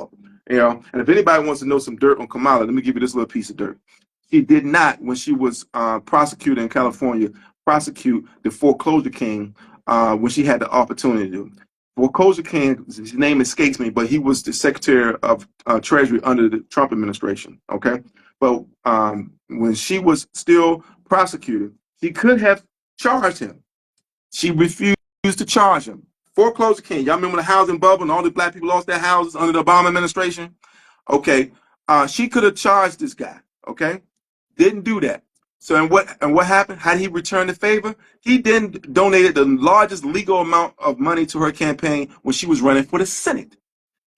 And if anybody wants to know some dirt on Kamala, let me give you this little piece of dirt. She did not, when she was prosecuted in California, prosecute the foreclosure king when she had the opportunity to. Foreclosure king, his name escapes me, but he was the Secretary of Treasury under the Trump administration. Okay, but when she was still prosecuted, she could have charged him. She refused to charge him. Foreclosure king. Y'all remember the housing bubble and all the Black people lost their houses under the Obama administration? Okay, she could have charged this guy. Okay, didn't do that. So what happened? How did he return the favor? He then donated the largest legal amount of money to her campaign when she was running for the Senate.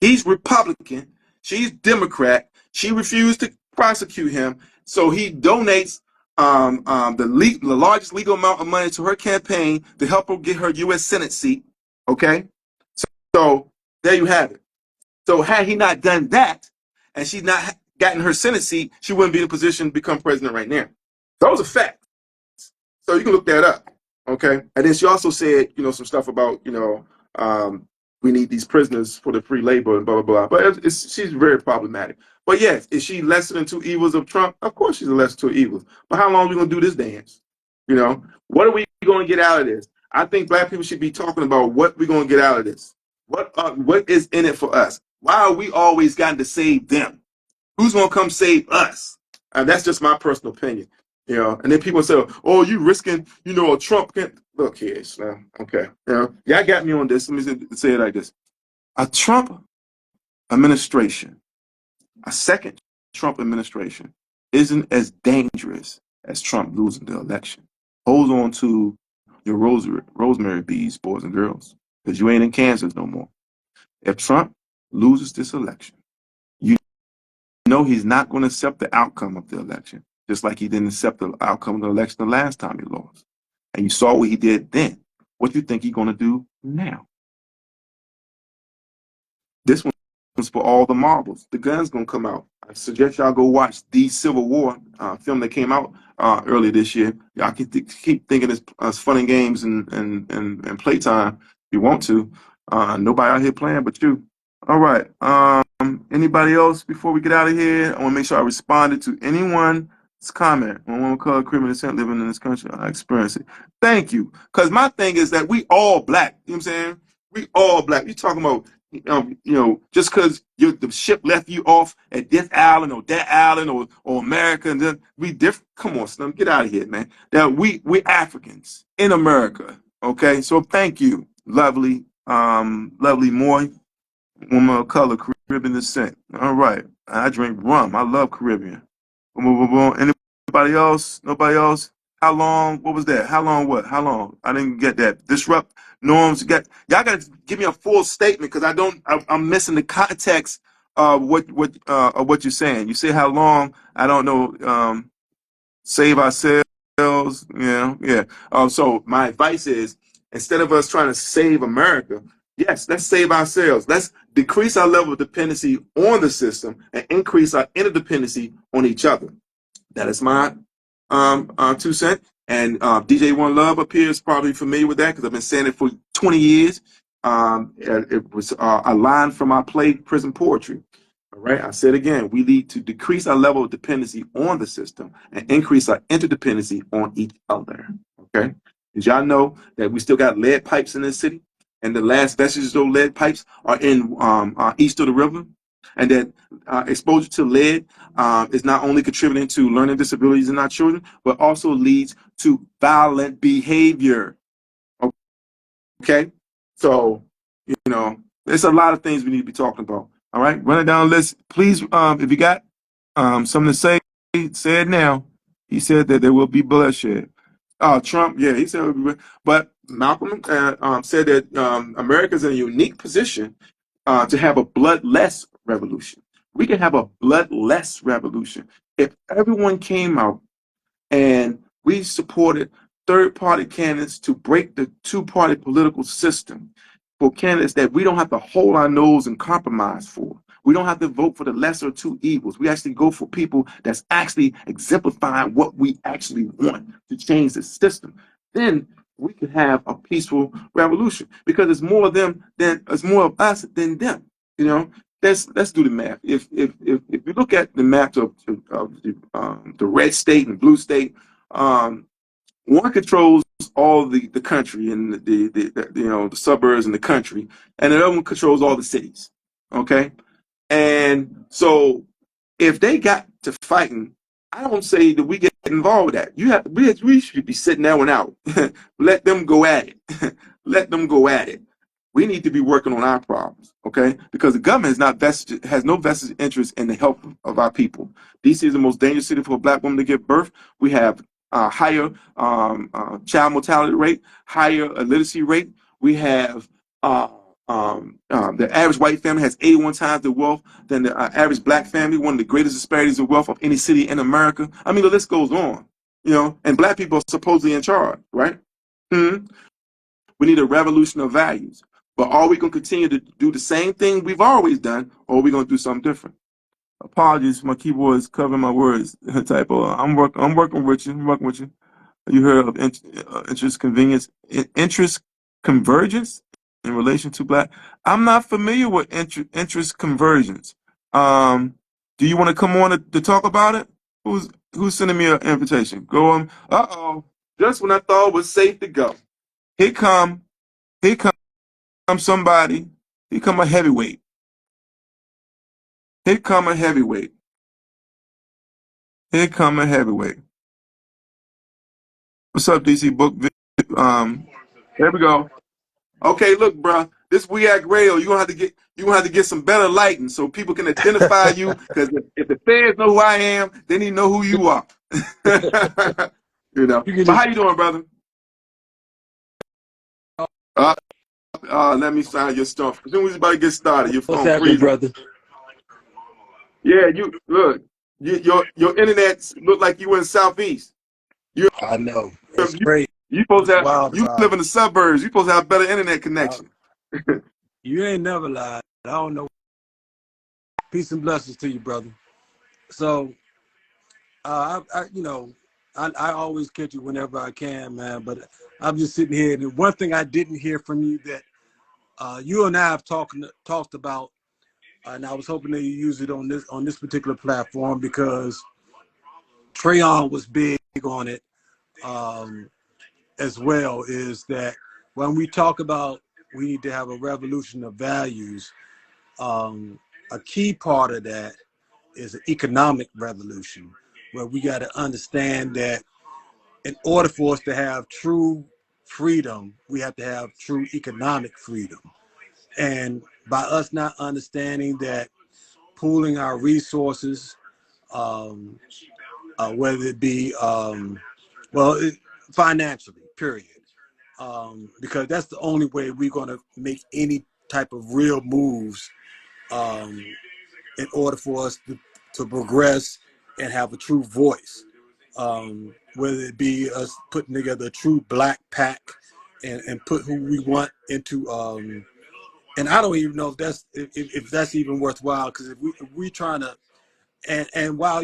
He's Republican. She's Democrat. She refused to prosecute him, so he donates the largest legal amount of money to her campaign to help her get her U.S. Senate seat. Okay, so there you have it. So had he not done that, and she's not gotten her Senate seat, she wouldn't be in a position to become president right now. Those are facts. So you can look that up. Okay, and then she also said, some stuff about, we need these prisoners for the free labor and blah, blah, blah. But she's very problematic. But yes, is she lesser than two evils of Trump? Of course she's a lesser two evils. But how long are we going to do this dance? What are we going to get out of this? I think Black people should be talking about what we're going to get out of this. What is in it for us? Why are we always got to save them? Who's going to come save us? That's just my personal opinion. You know, and then people say, "Oh, you risking, a Trump can't look here, Slim." Okay, y'all got me on this. Let me say it like this: a Trump administration, a second Trump administration, isn't as dangerous as Trump losing the election. Hold on to your rosemary beads, boys and girls, because you ain't in Kansas no more. If Trump loses this election, you know he's not going to accept the outcome of the election, just like he didn't accept the outcome of the election the last time he lost. And you saw what he did then. What do you think he's going to do now? This one's for all the marbles. The gun's going to come out. I suggest y'all go watch The Civil War film that came out earlier this year. Y'all can keep thinking it's fun and games and playtime if you want to. Nobody out here playing but you. All right. Anybody else before we get out of here? I want to make sure I responded to anyone's comment. I want to call criminal descent living in this country. I experience it. Thank you. Because my thing is that we all black. You know what I'm saying? We all black. You talking about, just because the ship left you off at this island or that island or America, and then we different. Come on, Slim, get out of here, man. That we're Africans in America. Okay, so thank you, lovely, lovely Moy. Woman of color, Caribbean descent. All right. I drink rum. I love Caribbean. Boom, boom, boom, boom. Anybody else? Nobody else? How long? What was that? How long? What? How long? I didn't get that. Disrupt norms. Y'all got to give me a full statement because I'm missing the context of what you're saying. You say how long? I don't know. Save ourselves. Yeah. So my advice is, instead of us trying to save America, yes, let's save ourselves. Let's decrease our level of dependency on the system and increase our interdependency on each other. That is my 2 cents. And DJ One Love up here is probably familiar with that because I've been saying it for 20 years. It was a line from our play Prison Poetry. All right, I said again, we need to decrease our level of dependency on the system and increase our interdependency on each other. Okay, did y'all know that we still got lead pipes in this city, and the last vestiges of those lead pipes are in east of the river, and that exposure to lead is not only contributing to learning disabilities in our children, but also leads to violent behavior. Okay, so there's a lot of things we need to be talking about. All right, run it down the list, please. If you got something to say it now. He said that there will be bloodshed. Trump, yeah, he said, but Malcolm said that America's in a unique position to have a bloodless revolution. We can have a bloodless revolution if everyone came out and we supported third-party candidates to break the two-party political system for candidates that we don't have to hold our nose and compromise for. We don't have to vote for the lesser of two evils. We actually go for people that's actually exemplifying what we actually want to change the system. Then we could have a peaceful revolution because it's more of them than it's more of us than them. Let's do the math. If you look at the map of the red state and blue state, one controls all the country and the suburbs and the country, and the other one controls all the cities. Okay, and so if they got to fighting, I don't say that we get involved with that. We should be sitting that one out. Let them go at it. Let them go at it. We need to be working on our problems, okay? Because the government has no vested interest in the health of our people. DC is the most dangerous city for a black woman to give birth. We have a higher child mortality rate, higher illiteracy rate. We have the average white family has 81 times the wealth than the average black family, one of the greatest disparities of wealth of any city in America. I mean, the list goes on, and black people are supposedly in charge, right? We need a revolution of values. But are we going to continue to do the same thing we've always done, or are we going to do something different? Apologies, my keyboard is covering my words. Typo. I'm working with you. I'm working with you. You heard of interest convergence in relation to black? I'm not familiar with interest convergence. Do you want to come on to talk about it? Who's sending me an invitation? Go on. Just when I thought it was safe to go. Here come somebody. Here come a heavyweight. Here come a heavyweight. Here come a heavyweight. What's up, DC Book? There we go. Okay, look, bro. This We Act Radio. You gonna have to get some better lighting so people can identify you. Because if the fans know who I am, they need to know who you are. You know. You can But how just you doing, brother? Uh, Let me sign your stuff. As soon as we about to get started, your what's phone happening, freezing. brother? Yeah, you look. Your internet look like you in Southeast. You I know. It's you crazy. you supposed to It's have wild you about live it. in the suburbs. You supposed to have better internet connection. You ain't never lied. I don't know. Peace and blessings to you, brother. So, I always catch you whenever I can, man. But I'm just sitting here, and one thing I didn't hear from you that you and I have talked about, and I was hoping that you use it on this particular platform because Trayon was big on it. As well is that when we talk about we need to have a revolution of values, a key part of that is an economic revolution where we got to understand that in order for us to have true freedom, we have to have true economic freedom. And by us not understanding that pooling our resources, um, whether it be, financially, period, because that's the only way we're going to make any type of real moves um, in order for us to progress and have a true voice. Whether it be us putting together a true black pack and put who we want into, and I don't even know if that's even worthwhile because if we trying to, and while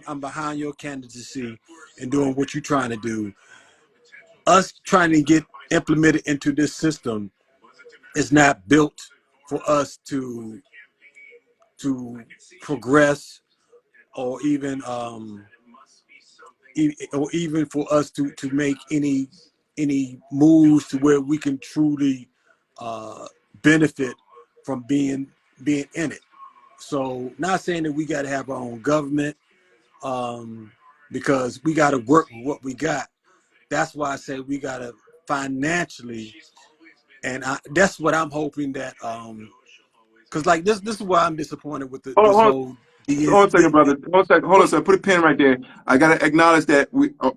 I'm behind your candidacy and doing what you're trying to do, us trying to get implemented into this system is not built for us to progress or even or even for us to make any moves to where we can truly benefit from being in it. So not saying that we got to have our own government, because we got to work with what we got. That's why I say we got to financially, and that's what I'm hoping that because like this is why I'm disappointed with this Hold whole Hold on a second, brother. Hold on a second. Hold on a second. Put a pin right there. I gotta acknowledge that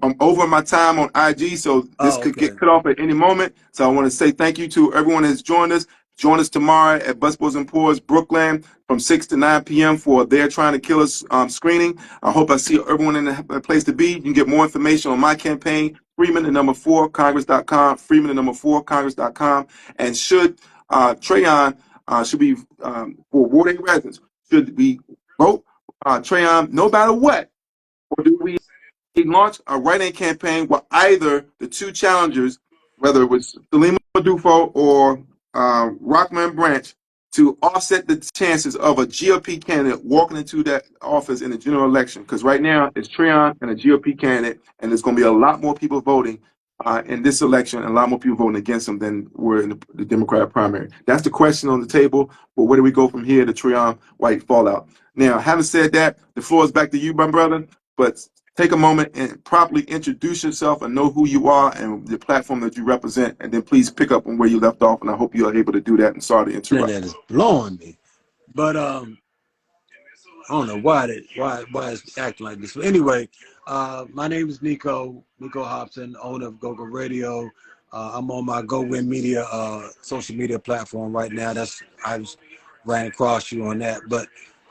I'm over my time on IG, so this Oh, could okay. get cut off at any moment. So I want to say thank you to everyone that's joined us. Join us tomorrow at Busboys and Pours, Brooklyn, from 6 to 9 p.m. for They're Trying to Kill Us screening. I hope I see everyone in a place to be. You can get more information on my campaign, Freeman the number 4 Congress.com, Freeman the number 4 Congress.com. And should Trayon should be for Ward 8 residents, should we vote Trayon no matter what? Or do we launch a write-in campaign where either the two challengers, whether it was Salima Dufo or Rockman Branch, to offset the chances of a GOP candidate walking into that office in the general election? Because right now it's Trayon and a GOP candidate, and there's going to be a lot more people voting in this election, and a lot more people voting against them than were in the Democratic primary. That's the question on the table. But where do we go from here to Trayon White fallout? Now, having said that, the floor is back to you, my brother. But take a moment and properly introduce yourself and know who you are and the platform that you represent, and then please pick up on where you left off. And I hope you are able to do that. And sorry to interrupt. Internet is blowing me, but I don't know why it's acting like this. But anyway, my name is Nico Hobson, owner of GoGo Radio. I'm on my Go Win Media social media platform right now. I just ran across you on that,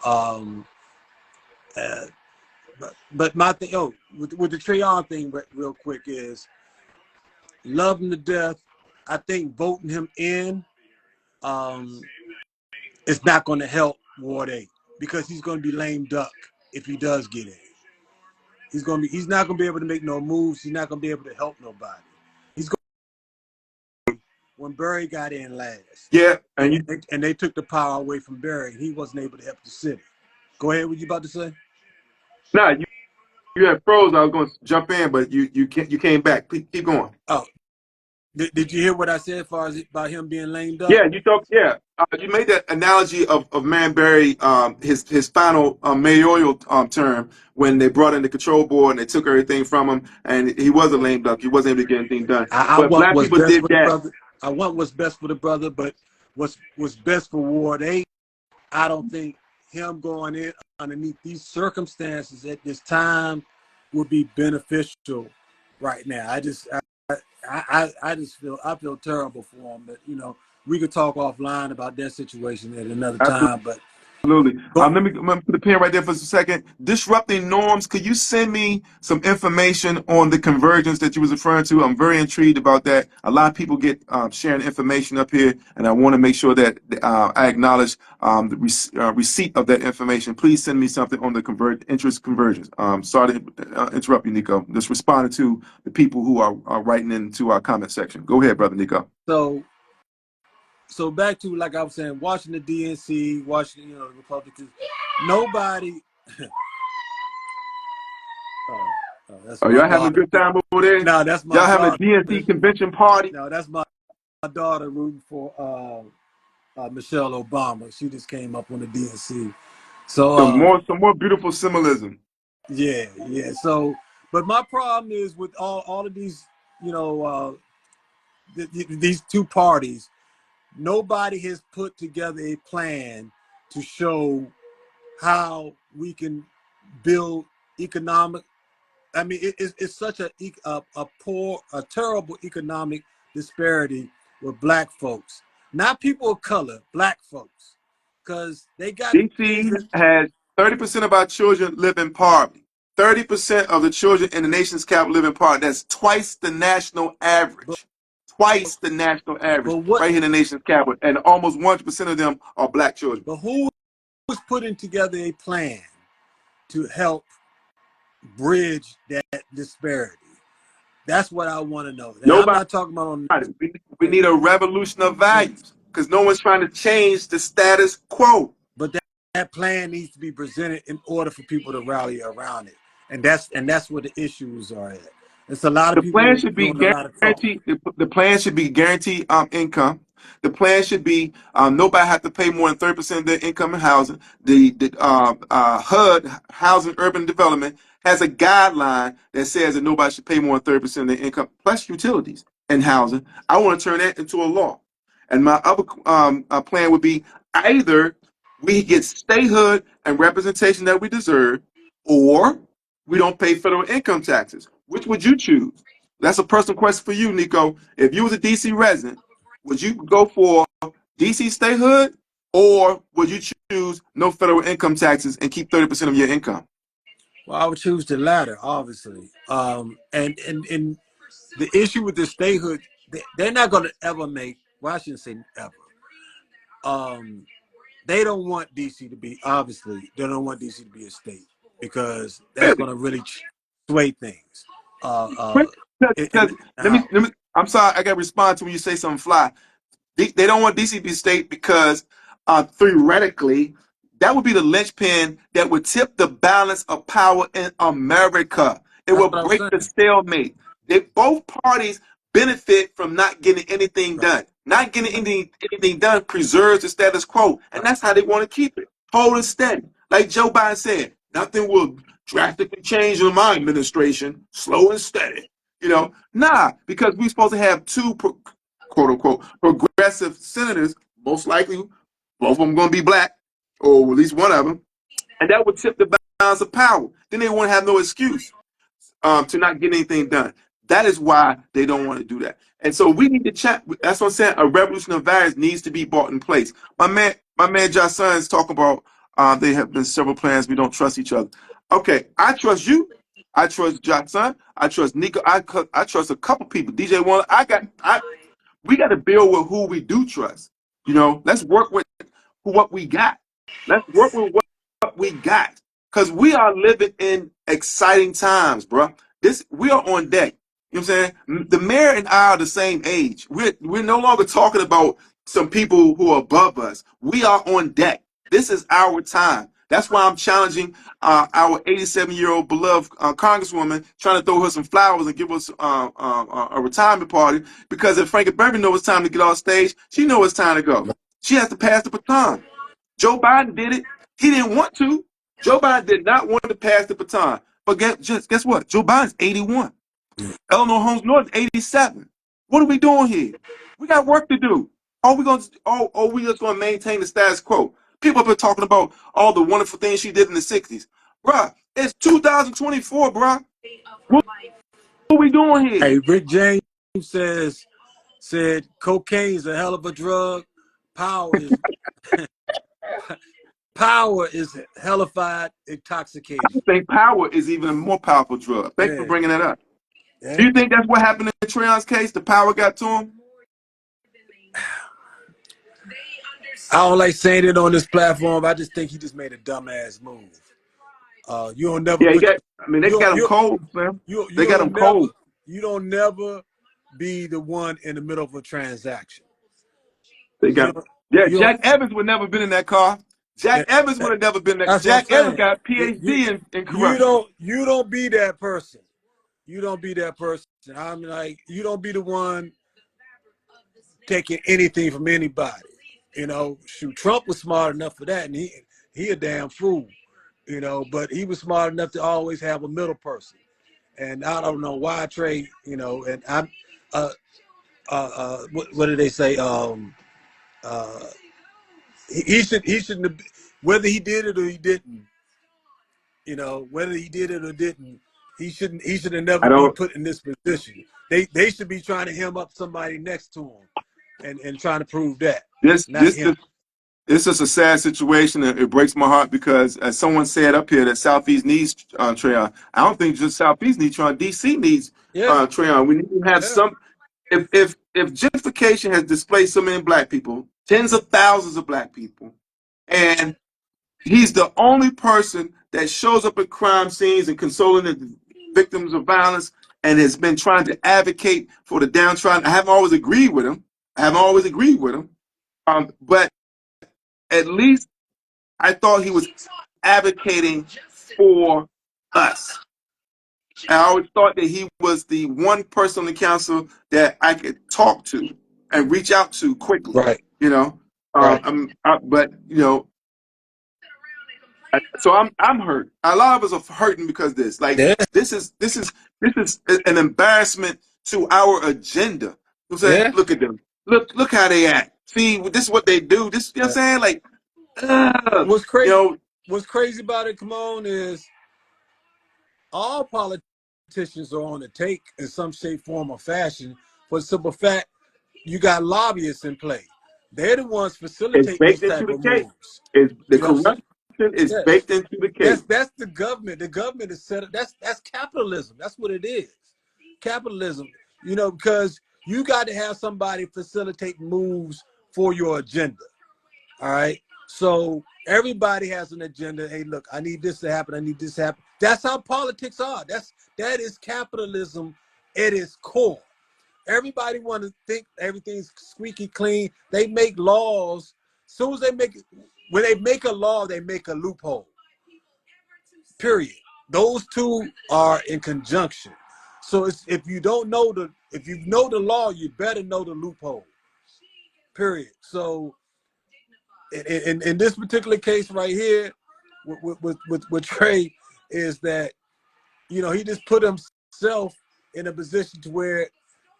um, uh, but my thing, with the Trayon thing, real quick is love him to death. I think voting him in um, is not going to help Ward 8 because he's going to be lame duck if he does get in. He's not gonna be able to make no moves. He's not gonna be able to help nobody. He's going when Barry got in last, Yeah, and and you, and they took the power away from Barry. He wasn't able to help the city. Go ahead. What you about to say? nah, you had froze. I was going to jump in, but you came back. Keep going. Oh, did you hear what I said as far as about him being lame duck? Yeah, you talk. Yeah, You made that analogy of Manbury, his final mayoral term when they brought in the control board and they took everything from him, and he was a lame duck. He wasn't able to get anything done. I But want black what's people best did for the that. brother. I want what's best for the brother, but what's best for Ward 8, I don't think him going in underneath these circumstances at this time would be beneficial right now. I just feel terrible for him. But we could talk offline about that situation at another time. But Absolutely. Let me put a pin right there for a second. Disrupting norms. Could you send me some information on the convergence that you was referring to? I'm very intrigued about that. A lot of people get sharing information up here, and I want to make sure that I acknowledge the receipt of that information. Please send me something on the interest convergence. Sorry to interrupt you, Nico. Just responding to the people who are writing into our comment section. Go ahead, brother Nico. So back to, like I was saying, watching the DNC, watching the Republicans, nobody. That's Are my y'all having a daughter. good time over there? No, that's my Y'all having a daughter. DNC convention party? No, that's my daughter rooting for Michelle Obama. She just came up on the DNC. So Some more beautiful symbolism. yeah. So, but my problem is with all of these, these two parties. Nobody has put together a plan to show how we can build economic. I mean, it's such a terrible economic disparity with black folks, not people of color, black folks, because they got things DC that. has 30% of our children live in poverty. 30% of the children in the nation's capital live in poverty. That's twice the national average. Twice the national average right here in the nation's capital. And almost 100% of them are black children. But who was putting together a plan to help bridge that disparity? That's what I want to know. And I'm Nobody. not talking about We need a revolution of values because no one's trying to change the status quo. But that plan needs to be presented in order for people to rally around it. And that's where the issues are at. It's a lot of The plan people should be doing a lot of talk. guaranteed. The plan should be guaranteed income. The plan should be nobody have to pay more than 30% of their income in housing. The HUD, Housing Urban Development, has a guideline that says that nobody should pay more than 30% of their income plus utilities in housing. I want to turn that into a law. And my other plan would be either we get statehood and representation that we deserve, or we don't pay federal income taxes. Which would you choose? That's a personal question for you, Nico. If you was a DC resident, would you go for DC statehood, or would you choose no federal income taxes and keep 30% of your income? Well, I would choose the latter, obviously. And the issue with the statehood, they're not going to ever make. Well, I shouldn't say ever. They don't want DC to be. Obviously, they don't want DC to be a state because that's Really? going to really sway things. Because let me, I'm sorry, I got to respond to when you say something fly. They don't want DC to be a state because theoretically, that would be the linchpin that would tip the balance of power in America. It That's would what I was break the saying. stalemate. Both parties benefit from not getting anything Right. done. Not getting anything done preserves the status quo, and that's how they want to keep it. Hold it steady. Like Joe Biden said, nothing will drastically change in my administration. Slow and steady. Nah, because we're supposed to have two quote unquote progressive senators, most likely both of them going to be black, or at least one of them, and that would tip the balance of power. Then they won't have no excuse to not get anything done. That is why they don't want to do that. And so we need to chat. That's what I'm saying. A revolution of values needs to be brought in place. My man Josh Son is talking about there have been several plans. We don't trust each other. Okay, I trust you. I trust Josh Son. I trust Nico. I trust a couple people. DJ One. We got to build with who we do trust. Let's work with what we got. Let's work with what we got. Because we are living in exciting times, bro. We are on deck. You know what I'm saying? The mayor and I are the same age. We're no longer talking about some people who are above us. We are on deck. This is our time. That's why I'm challenging our 87-year-old beloved congresswoman, trying to throw her some flowers and give us a retirement party. Because if Frankie Beverly knows it's time to get off stage, she knows it's time to go. She has to pass the baton. Joe Biden did it. He didn't want to. Joe Biden did not want to pass the baton. But guess what? Joe Biden's 81. Eleanor Holmes North 87. What are we doing here? We got work to do. Are we going to? Are we just going to maintain the status quo? People have been talking about all the wonderful things she did in the 60s. Bruh, it's 2024, bruh. What are we doing here? Hey, Rick James said cocaine's a hell of a drug. Power is hellified intoxication. I think power is even a more powerful drug. Thanks for bringing that up. Yeah. Do you think that's what happened in Trayon's case? The power got to him? I don't like saying it on this platform. I just think he just made a dumbass move. You don't never. Yeah, they got him cold, man. They got him cold. You don't never be the one in the middle of a transaction. Jack Evans would never been in that car. Jack Evans would have never been there. Jack Evans got PhD in corruption. You don't be that person. You don't be that person. I'm like, you don't be the one taking anything from anybody. You know, shoot, Trump was smart enough for that, and he a damn fool. You know, but he was smart enough to always have a middle person. And I don't know why Trey, you know, and I'm what did they say? He shouldn't have, whether he did it or he didn't, you know, whether he did it or didn't, he should have never been put in this position. They should be trying to hem up somebody next to him and trying to prove that. This is a sad situation. It breaks my heart because, as someone said up here, that Southeast needs Trayon. I don't think just Southeast needs Trayon. DC needs Trayon. We need to have some. If gentrification has displaced so many black people, tens of thousands of black people, and he's the only person that shows up at crime scenes and consoling the victims of violence and has been trying to advocate for the downtrodden. I haven't always agreed with him. But at least I thought he was advocating for us. I always thought that he was the one person on the council that I could talk to and reach out to quickly. Right. You know, but you know, so I'm hurt. A lot of us are hurting because this is an embarrassment to our agenda. You know, look at them. Look how they act. See, this is what they do. This, you know what I'm saying? Like, what's crazy? You know, what's crazy about it, Kimon, is all politicians are on the take in some shape, form, or fashion. For the simple fact, you got lobbyists in play. They're the ones facilitating these type of moves. The corruption is baked into the case. That's the government. The government is set up. That's capitalism. That's what it is. Capitalism. You know, because you got to have somebody facilitate moves for your agenda. All right. So everybody has an agenda. Hey, look, I need this to happen. I need this to happen. That's how politics are. That is capitalism at its core. Everybody want to think everything's squeaky clean. They make laws. As soon as when they make a law, they make a loophole. Period. Those two are in conjunction. So if you know the law, you better know the loophole. Period. So in this particular case right here, with Trey, is that, you know, he just put himself in a position to where,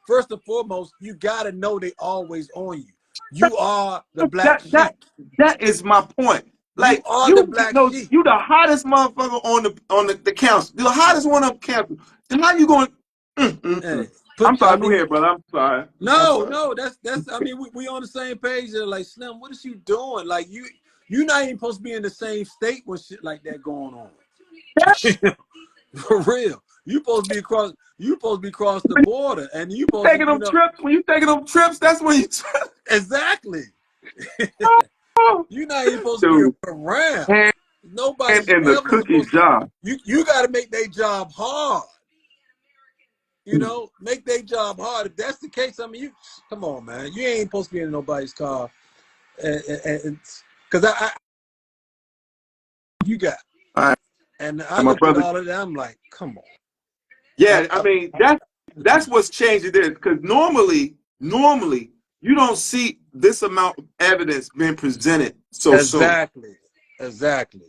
first and foremost, you gotta know they always on you. You are the black sheep. That is my point. Like, you are the black sheep. You the hottest motherfucker on the council. The hottest one on the council. Then how you going? I'm sorry. Go ahead, brother. I'm sorry. No. That's. I mean, we on the same page. They're like, Slim, what is you doing? Like, you're not even supposed to be in the same state when shit like that going on. For real. You supposed to be across the border, and you supposed taking them trips. When you taking them trips, that's when you exactly. You're not even supposed to be around. Nobody's in the cookie job. You got to make their job hard. You know, make their job hard. If that's the case, I mean, come on, man. You ain't supposed to be in nobody's car, and because you got. And I look at all of that, I'm like, come on. Yeah, I mean, that's what's changing this. Because normally, you don't see this amount of evidence being presented so soon. Exactly.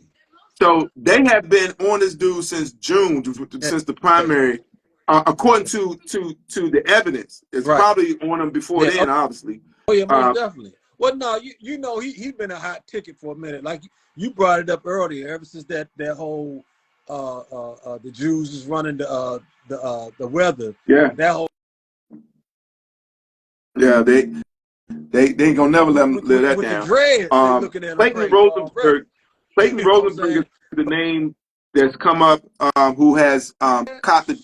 So they have been on this dude since June, since the primary, according to the evidence. It's Right. probably on him before Yeah. then, obviously. Oh yeah, most definitely. Well, no, you know he's been a hot ticket for a minute. Like you brought it up earlier. Ever since that whole the Jews is running the weather. Yeah. That whole They ain't gonna never let him live that with the down. dreads, they looking at him Clayton crazy already. Rosenberg. Clayton You know what I'm Rosenberg saying? is the name that's come up. Who has caught the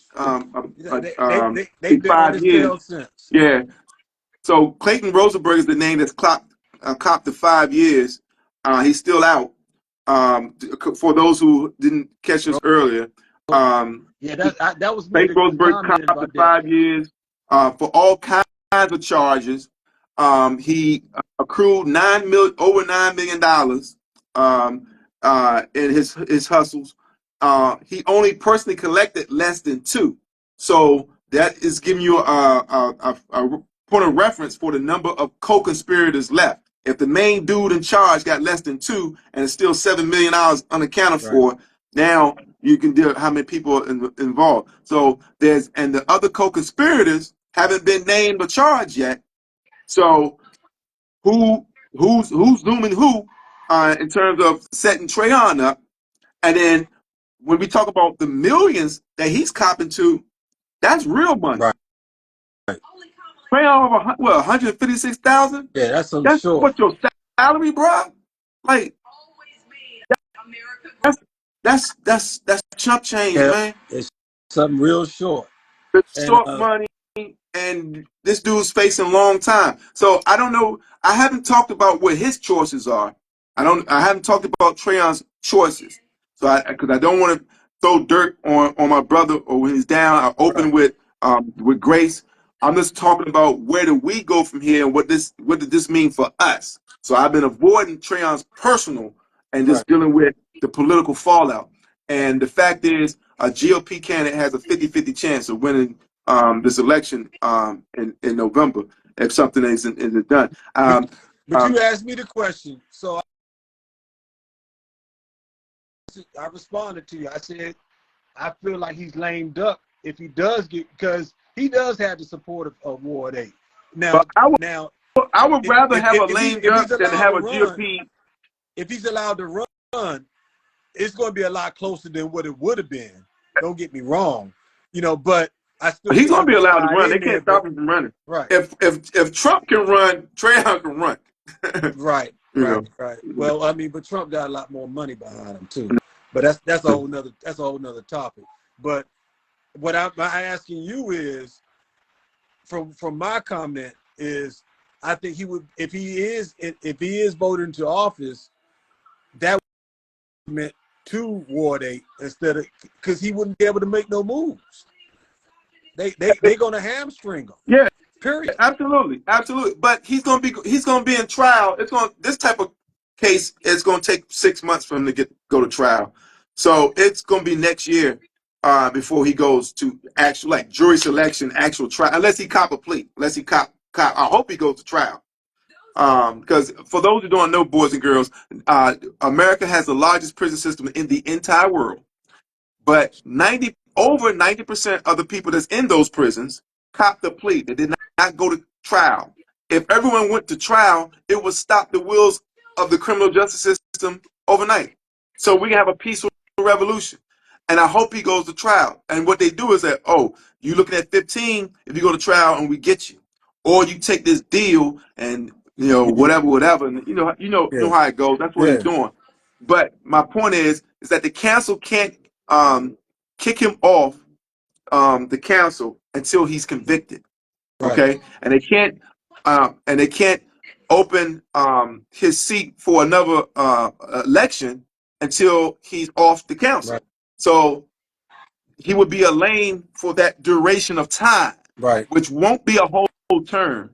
They've been on 5 his years? tail since. Yeah. So Clayton Rosenberg is the name that's copped the 5 years. He's still out. For those who didn't catch us earlier, Yeah, that was me Clayton that Rosenberg commented copped the about that. 5 years for all kinds of charges. He accrued over $9 million in his hustles. He only personally collected less than 2. So that is giving you a point of reference for the number of co-conspirators left. If the main dude in charge got less than 2 and it's still $7 million unaccounted for, now you can deal how many people are involved. So and the other co-conspirators haven't been named or charged yet. So who's zooming who in terms of setting Trayon up? And then when we talk about the millions that he's copping to, that's real money. Right. Trayon over 156,000. Yeah, that's some That's short. what your salary, bro. Like that's chump change, Yeah, man. it's something real short. It's And short money, and this dude's facing a long time. So I don't know. I haven't talked about what his choices are. I haven't talked about Trayon's choices. So because I don't want to throw dirt on my brother or when he's down. I open with Grace. I'm just talking about where do we go from here and what did this mean for us. So I've been avoiding Trayon's personal and just dealing with the political fallout. And the fact is, a GOP candidate has a 50-50 chance of winning this election in November if something isn't done. but you asked me the question, so I responded to you. I said I feel like he's lame duck if he does get, because he does have the support of Ward 8. Now, I would rather have a if lame duck than have a run, GOP. If he's allowed to run, it's going to be a lot closer than what it would have been. Don't get me wrong, but I still He's think going to he be would allowed to slide run. They in there. can't stop him from running. Right. If Trump can run, Trayon can run. Right. Well, I mean, but Trump got a lot more money behind him too. But that's a whole nother topic. But what I'm asking you is, from my comment is, I think he would, if he is voted into office, that would meant to Ward 8 instead of, because he wouldn't be able to make no moves. They're gonna hamstring him. Yeah. Period. Absolutely. But he's gonna be in trial. This type of case is gonna take 6 months for him to go to trial. So it's gonna be next year before he goes to actual, like, jury selection, actual trial, unless he cop a plea. I hope he goes to trial. Because for those who don't know, boys and girls, America has the largest prison system in the entire world. But over 90% of the people that's in those prisons copped the plea. They did not go to trial. If everyone went to trial, it would stop the wheels of the criminal justice system overnight. So we can have a peaceful revolution. And I hope he goes to trial. And what they do is that, you looking at 15 if you go to trial and we get you. Or you take this deal and whatever. And you know how it goes. That's what he's doing. But my point is that the council can't kick him off the council until he's convicted. Okay, and they can't open his seat for another election until he's off the council. Right. So he would be a lane for that duration of time, which won't be a whole term.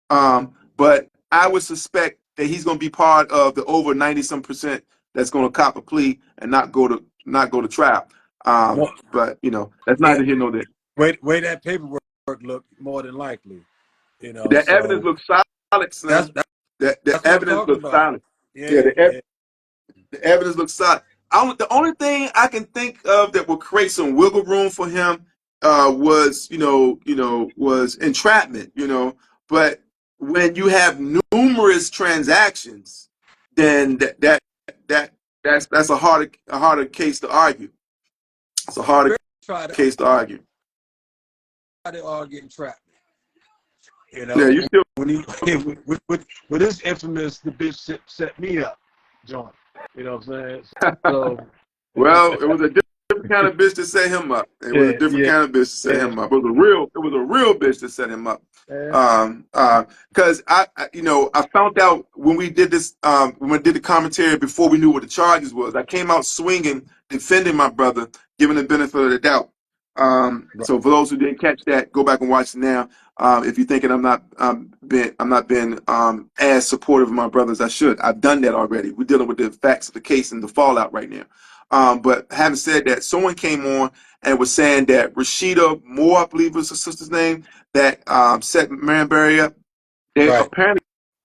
But I would suspect that he's going to be part of the over 90-some% that's going to cop a plea and not go to trial. But that's neither here nor there. Way that paperwork look, more than likely. You know, The evidence so looks solid, Slim. that's The that's what I'm evidence talking looks about. solid. Yeah, Yeah, yeah. the evidence looks solid. The only thing I can think of that would create some wiggle room for him was, was entrapment. But when you have numerous transactions, then that that's a harder case to argue. It's a harder Try to case to argue. argue entrapment. You Yeah, know, you still. when he with this infamous the bitch set me up joint. You know what I'm saying? So Well, it was a different kind of bitch to set him up. It was a yeah, different yeah, kind of bitch to set yeah, him up. It was a real bitch to set him up. yeah. Because I found out when we did this, when we did the commentary before we knew what the charges was. I came out swinging, defending my brother, giving the benefit of the doubt. Right. So for those who didn't catch that, go back and watch it now. If you're thinking I'm not being as supportive of my brothers, I should. I've done that already. We're dealing with the facts of the case and the fallout right now. But having said that, someone came on and was saying that Rashida Moore, I believe was her sister's name, that set Maranberry up. They Right. apparently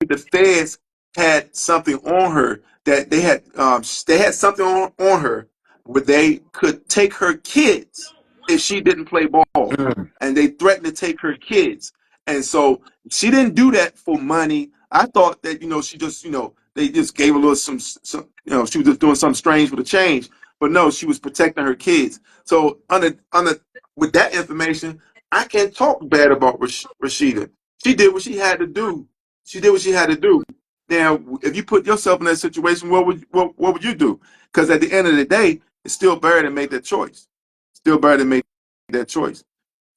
the feds had something on her that they had something on her where they could take her kids if she didn't play ball, Mm. and they threatened to take her kids. And so she didn't do that for money. I thought that she just they just gave a little some she was just doing something strange for the change, but no, she was protecting her kids. So under with that information, I can't talk bad about Rashida. She did what she had to do. She did what she had to do. Now, if you put yourself in that situation, what would you do? Because at the end of the day, it's still better to make that choice. Still better to make that choice.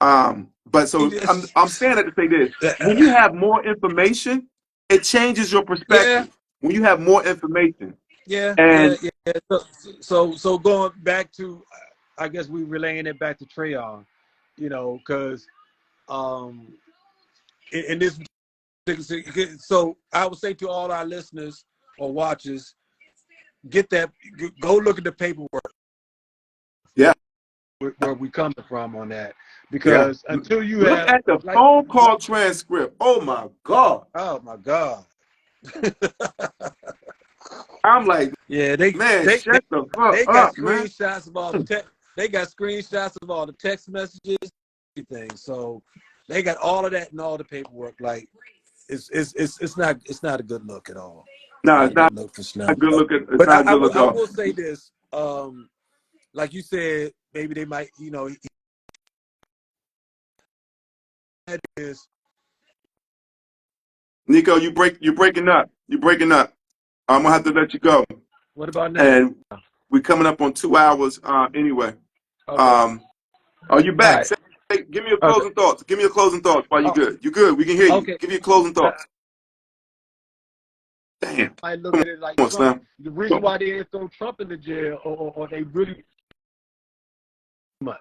But so I'm saying that to say this: when you have more information, it changes your Yeah, perspective. When you have more information, yeah, yeah, and yeah. So going back to, I guess we relaying it back to Trayon, because um, in this, so I would say to all our listeners or watchers, go look at the paperwork yeah, where we coming from on that, yeah, because until you look have at the phone call transcript. Oh my God! oh my God. I'm like, Yeah, they man, they they, shut the fuck they got up, man. screenshots of all the they got screenshots of all the text messages, everything. So they got all of that and all the paperwork. Like it's not a good look at all. No, Not a it's not good look for a Slim. good look at. It's But not a good look at I all. will say this. Like you said, maybe they might, that is Nico, you're breaking up. You're breaking up. I'm gonna have to let you go. what about now? And we're coming up on 2 hours anyway. Okay. Um, are you All back? right. Give me your Okay. closing thoughts. Give me your closing thoughts while you're Oh, good. You're good. We can hear you. okay. Give me your closing Uh, thoughts. Damn. I look Come at it like on, Trump. Slim. The reason why they didn't throw Trump in the jail, or they really much.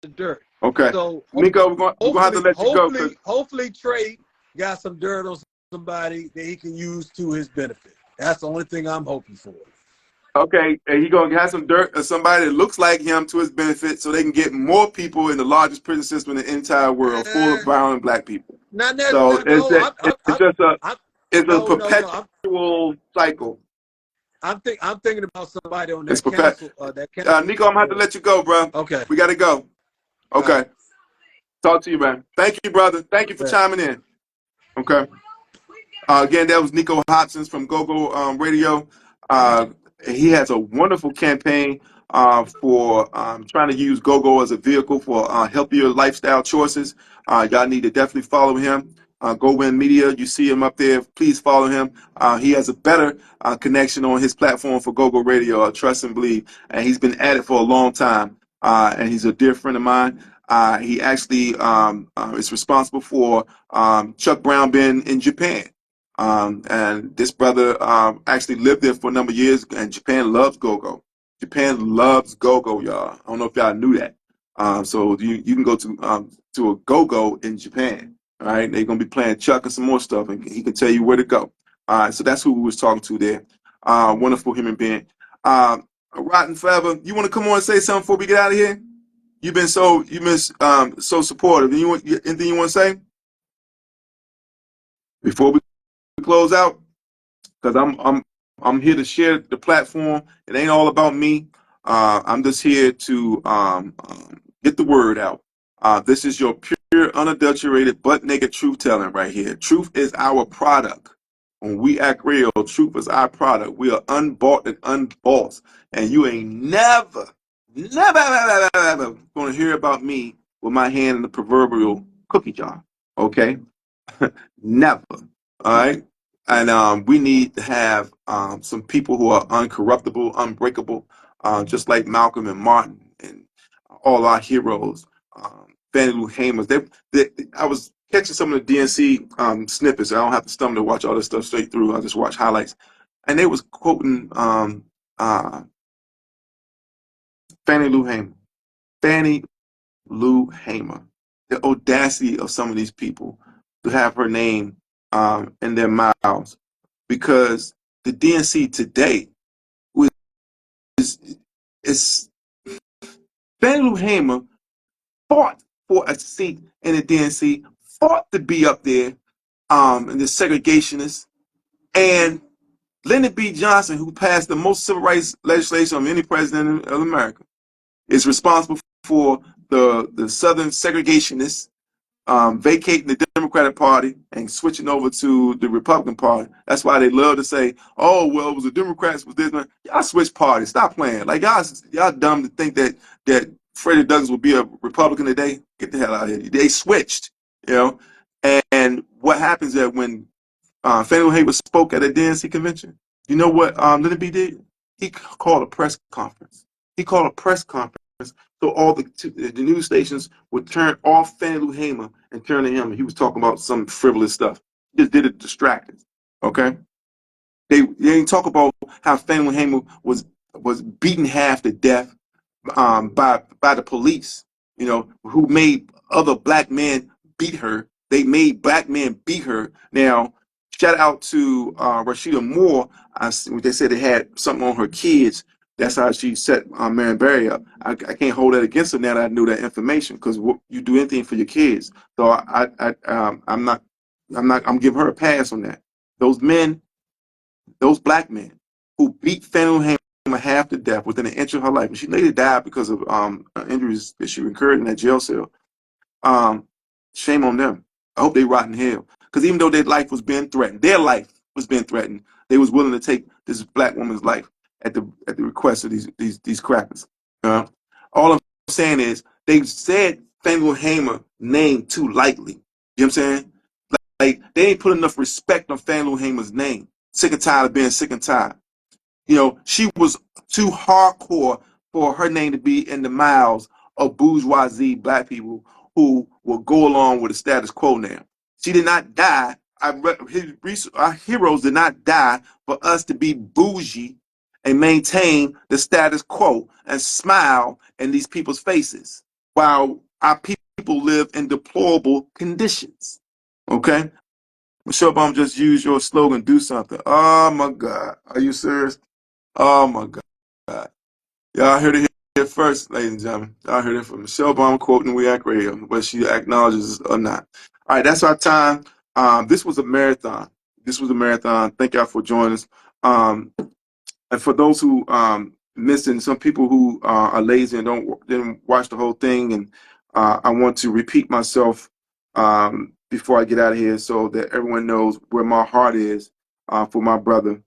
The dirt. Okay. So Nico, we're gonna have to let you go because hopefully Trey got some dirt on somebody that he can use to his benefit. That's the only thing I'm hoping for. okay, and he gonna have some dirt or somebody that looks like him to his benefit, so they can get more people in the largest prison system in the entire world, full of brown and black people. Not that. So Not, no. it's just a I'm it's a no. perpetual cycle. I'm thinking about somebody on It's that perfect. council. That council. Nico, I'm gonna have to let you go, bro. Okay. We gotta go. All right. Okay. Talk to you, man. Thank you, brother. Thank you for Yeah. chiming in. Okay. Again, that was Nico Hobsons from GoGo Radio. He has a wonderful campaign for trying to use GoGo as a vehicle for healthier lifestyle choices. Y'all need to definitely follow him. Go Win Media, you see him up there. Please follow him. He has a better connection on his platform for GoGo Radio, Trust and Believe, and he's been at it for a long time. And he's a dear friend of mine. He actually is responsible for Chuck Brown being in Japan. And this brother actually lived there for a number of years, and Japan loves go-go. Japan loves go-go, y'all. I don't know if y'all knew that. So you can go to a go-go in Japan. All right, they're gonna be playing Chuck and some more stuff, and he can tell you where to go. All right, so that's who we was talking to there. Wonderful human being. Rotten Forever. You want to come on and say something before we get out of here? you've been so so supportive. Anything you want to say before we close out? Because I'm here to share the platform. It ain't all about me. I'm just here to get the word out. This is your pure, unadulterated, butt naked truth telling right here. Truth is our product. When we act real, truth is our product. We are unbought and unbossed. And you ain't never, never, ever, ever going to hear about me with my hand in the proverbial cookie jar. Okay? Never. All right. And we need to have some people who are uncorruptible, unbreakable, just like Malcolm and Martin and all our heroes. Fannie Lou Hamer. I was catching some of the DNC snippets. I don't have to stumble to watch all this stuff straight through. I just watch highlights. And they was quoting Fannie Lou Hamer. Fannie Lou Hamer. The audacity of some of these people to have her name in their mouths, because the DNC today is Fannie Lou Hamer fought for a seat in the DNC, fought to be up there, in the segregationists, and Lyndon B. Johnson, who passed the most civil rights legislation of any president of America, is responsible for the Southern segregationists vacating the Democratic Party and switching over to the Republican Party. That's why they love to say, "Oh, well, it was the Democrats was this." Man. Y'all switch parties. Stop playing. Like y'all dumb to think that Freddie Douglass would be a Republican today. Get the hell out of here. They switched, you know. And what happens is that when Fannie Lou Hamer spoke at a DNC convention, you know what Lyndon B did? He called a press conference. He called a press conference so all the news stations would turn off Fannie Lou Hamer and turn to him. And he was talking about some frivolous stuff. He just did it distracted. Okay? They didn't talk about how Fannie Lou Hamer was beaten half to death by the police, you know, who made other black men beat her. They made black men beat her. Now, shout out to Rashida Moore. They said they had something on her kids. That's how she set Marion Barry up. I can't hold that against her now that I knew that information, because you do anything for your kids. So I'm giving her a pass on that. Those men, those black men who beat Fannie Lou Hamer half to death within an inch of her life, and she later died because of injuries that she incurred in that jail cell. Shame on them. I hope they rot in hell. Because even though their life was being threatened, they was willing to take this black woman's life at the request of these crackers. All I'm saying is they said Fannie Lou Hamer name too lightly. You know what I'm saying? Like they ain't put enough respect on Fannie Lou Hamer's name. Sick and tired of being sick and tired. You know, she was too hardcore for her name to be in the mouths of bourgeoisie black people who will go along with the status quo now. She did not die. Our heroes did not die for us to be bougie and maintain the status quo and smile in these people's faces while our people live in deplorable conditions. Okay? Michelle Obama just used your slogan, do something. Oh my God. Are you serious? Oh my God. Y'all heard it here first, ladies and gentlemen. Y'all heard it from Michelle Obama quoting We Act Radio, whether she acknowledges or not. All right, that's our time. This was a marathon. Thank y'all for joining us. And for those who missed it, some people who are lazy and didn't watch the whole thing, and I want to repeat myself before I get out of here so that everyone knows where my heart is for my brother,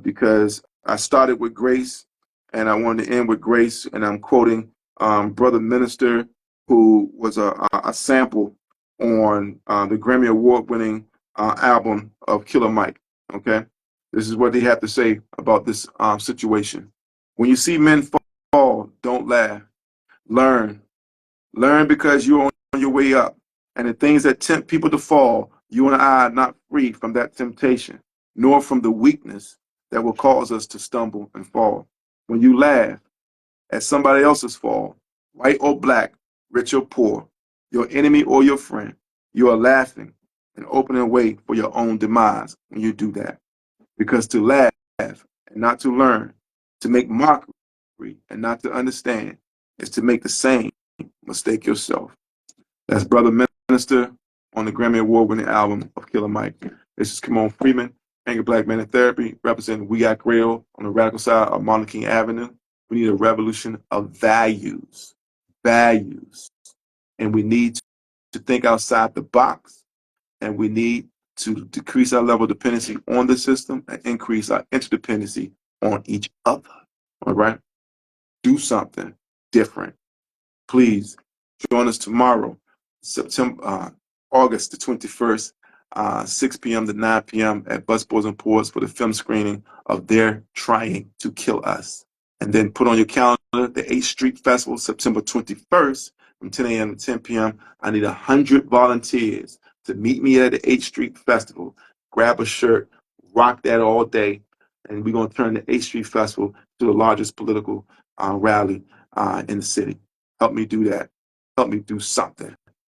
because I started with grace and I wanted to end with grace, and I'm quoting Brother Minister, who was a sample on the Grammy Award-winning album of Killer Mike. Okay? This is what they have to say about this situation. When you see men fall, don't laugh. Learn. Learn, because you're on your way up. And the things that tempt people to fall, you and I are not free from that temptation, nor from the weakness that will cause us to stumble and fall. When you laugh at somebody else's fall, white or black, rich or poor, your enemy or your friend, you are laughing and opening a way for your own demise when you do that. Because to laugh and not to learn, to make mockery and not to understand, is to make the same mistake yourself. That's Brother Minister on the Grammy Award-winning album of Killer Mike. This is Kimon Freeman, Angry Black Man in Therapy, representing We Got Grail on the radical side of Martin King Avenue. We need a revolution of values, and we need to think outside the box, and we need to decrease our level of dependency on the system and increase our interdependency on each other. All right? Do something different. Please join us tomorrow, August the 21st, 6 p.m. to 9 p.m. at Busboys and Poets for the film screening of They're Trying to Kill Us. And then put on your calendar the 8th Street Festival, September 21st, from 10 a.m. to 10 p.m. I need 100 volunteers to meet me at the 8th Street Festival. Grab a shirt, rock that all day, and we're going to turn the 8th Street Festival to the largest political rally in the city. Help me do that. Help me do something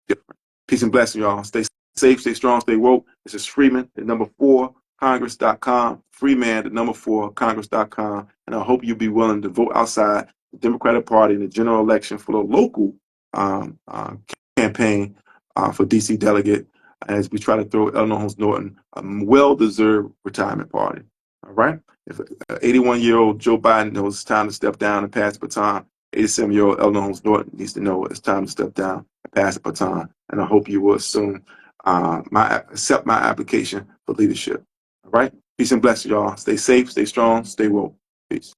different. Peace and blessing, y'all. Stay safe, stay strong, stay woke. This is Freeman, the number 4, Congress.com. Freeman, the number 4, Congress.com. And I hope you'll be willing to vote outside the Democratic Party in the general election for the local campaign for D.C. delegate as we try to throw Eleanor Holmes Norton a well-deserved retirement party. All right? If 81-year-old Joe Biden knows it's time to step down and pass the baton, 87-year-old Eleanor Holmes Norton needs to know it's time to step down and pass the baton. And I hope you will assume accept my application for leadership. All right? Peace and blessings, y'all. Stay safe, stay strong, stay woke. Peace.